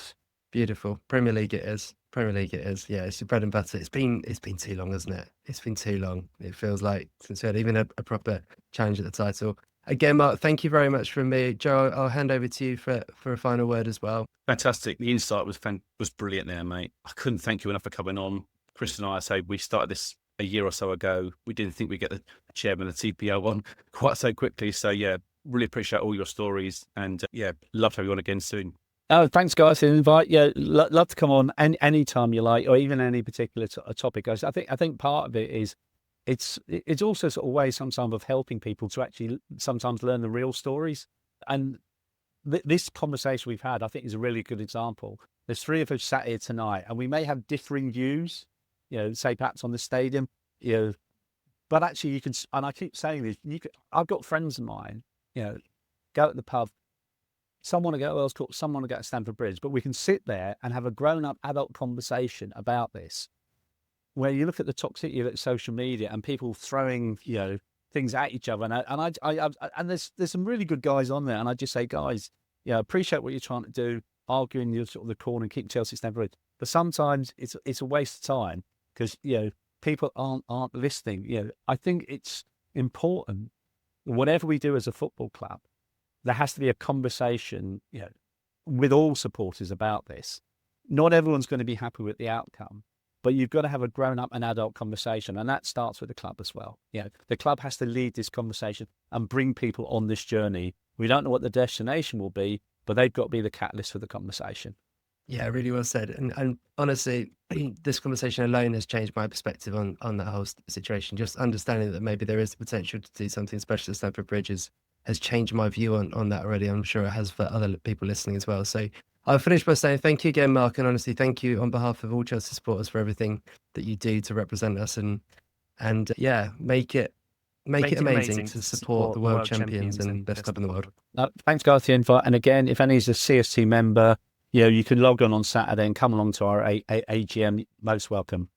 Beautiful. Premier League it is. Yeah, it's your bread and butter. It's been too long, hasn't it? It's been too long. It feels like since we had even a proper challenge at the title. Again, Mark, thank you very much from me. Joe, I'll hand over to you for a final word as well. Fantastic. The insight was brilliant there, mate. I couldn't thank you enough for coming on. Chris and I say we started this a year or so ago. We didn't think we'd get the chairman of the TPO on quite so quickly. So, yeah, really appreciate all your stories, and, love to have you on again soon. Oh, thanks, guys, for the invite. Yeah, love to come on any time you like, or even any particular topic. I think part of it is it's also sort of way sometimes of helping people to actually sometimes learn the real stories. And this conversation we've had, I think, is a really good example. There's three of us sat here tonight, and we may have differing views, say perhaps on the stadium, but actually you can, and I keep saying this, I've got friends of mine, go to the pub, some want to go to Earls Court, some want to go to Stamford Bridge, but we can sit there and have a grown-up adult conversation about this, where you look at the toxicity of social media and people throwing, things at each other. And there's some really good guys on there. And I just say, guys, appreciate what you're trying to do, arguing your sort of the corner and keep Chelsea Stamford Bridge. But sometimes it's a waste of time because, people aren't listening. I think it's important, whatever we do as a football club, there has to be a conversation, with all supporters about this. Not everyone's going to be happy with the outcome, but you've got to have a grown-up and adult conversation, and that starts with the club as well. The club has to lead this conversation and bring people on this journey. We don't know what the destination will be, but they've got to be the catalyst for the conversation. Yeah, really well said. And honestly, this conversation alone has changed my perspective on that whole situation. Just understanding that maybe there is the potential to do something special at Stamford Bridge has changed my view on that already. I'm sure it has for other people listening as well. So I'll finish by saying thank you again, Mark, and honestly, thank you on behalf of all Chelsea supporters for everything that you do to represent us and make it amazing to support the world champions and best club in the world. Thanks, guys, for the invite. And again, if any is a CST member, you can log on Saturday and come along to our AGM. Most welcome.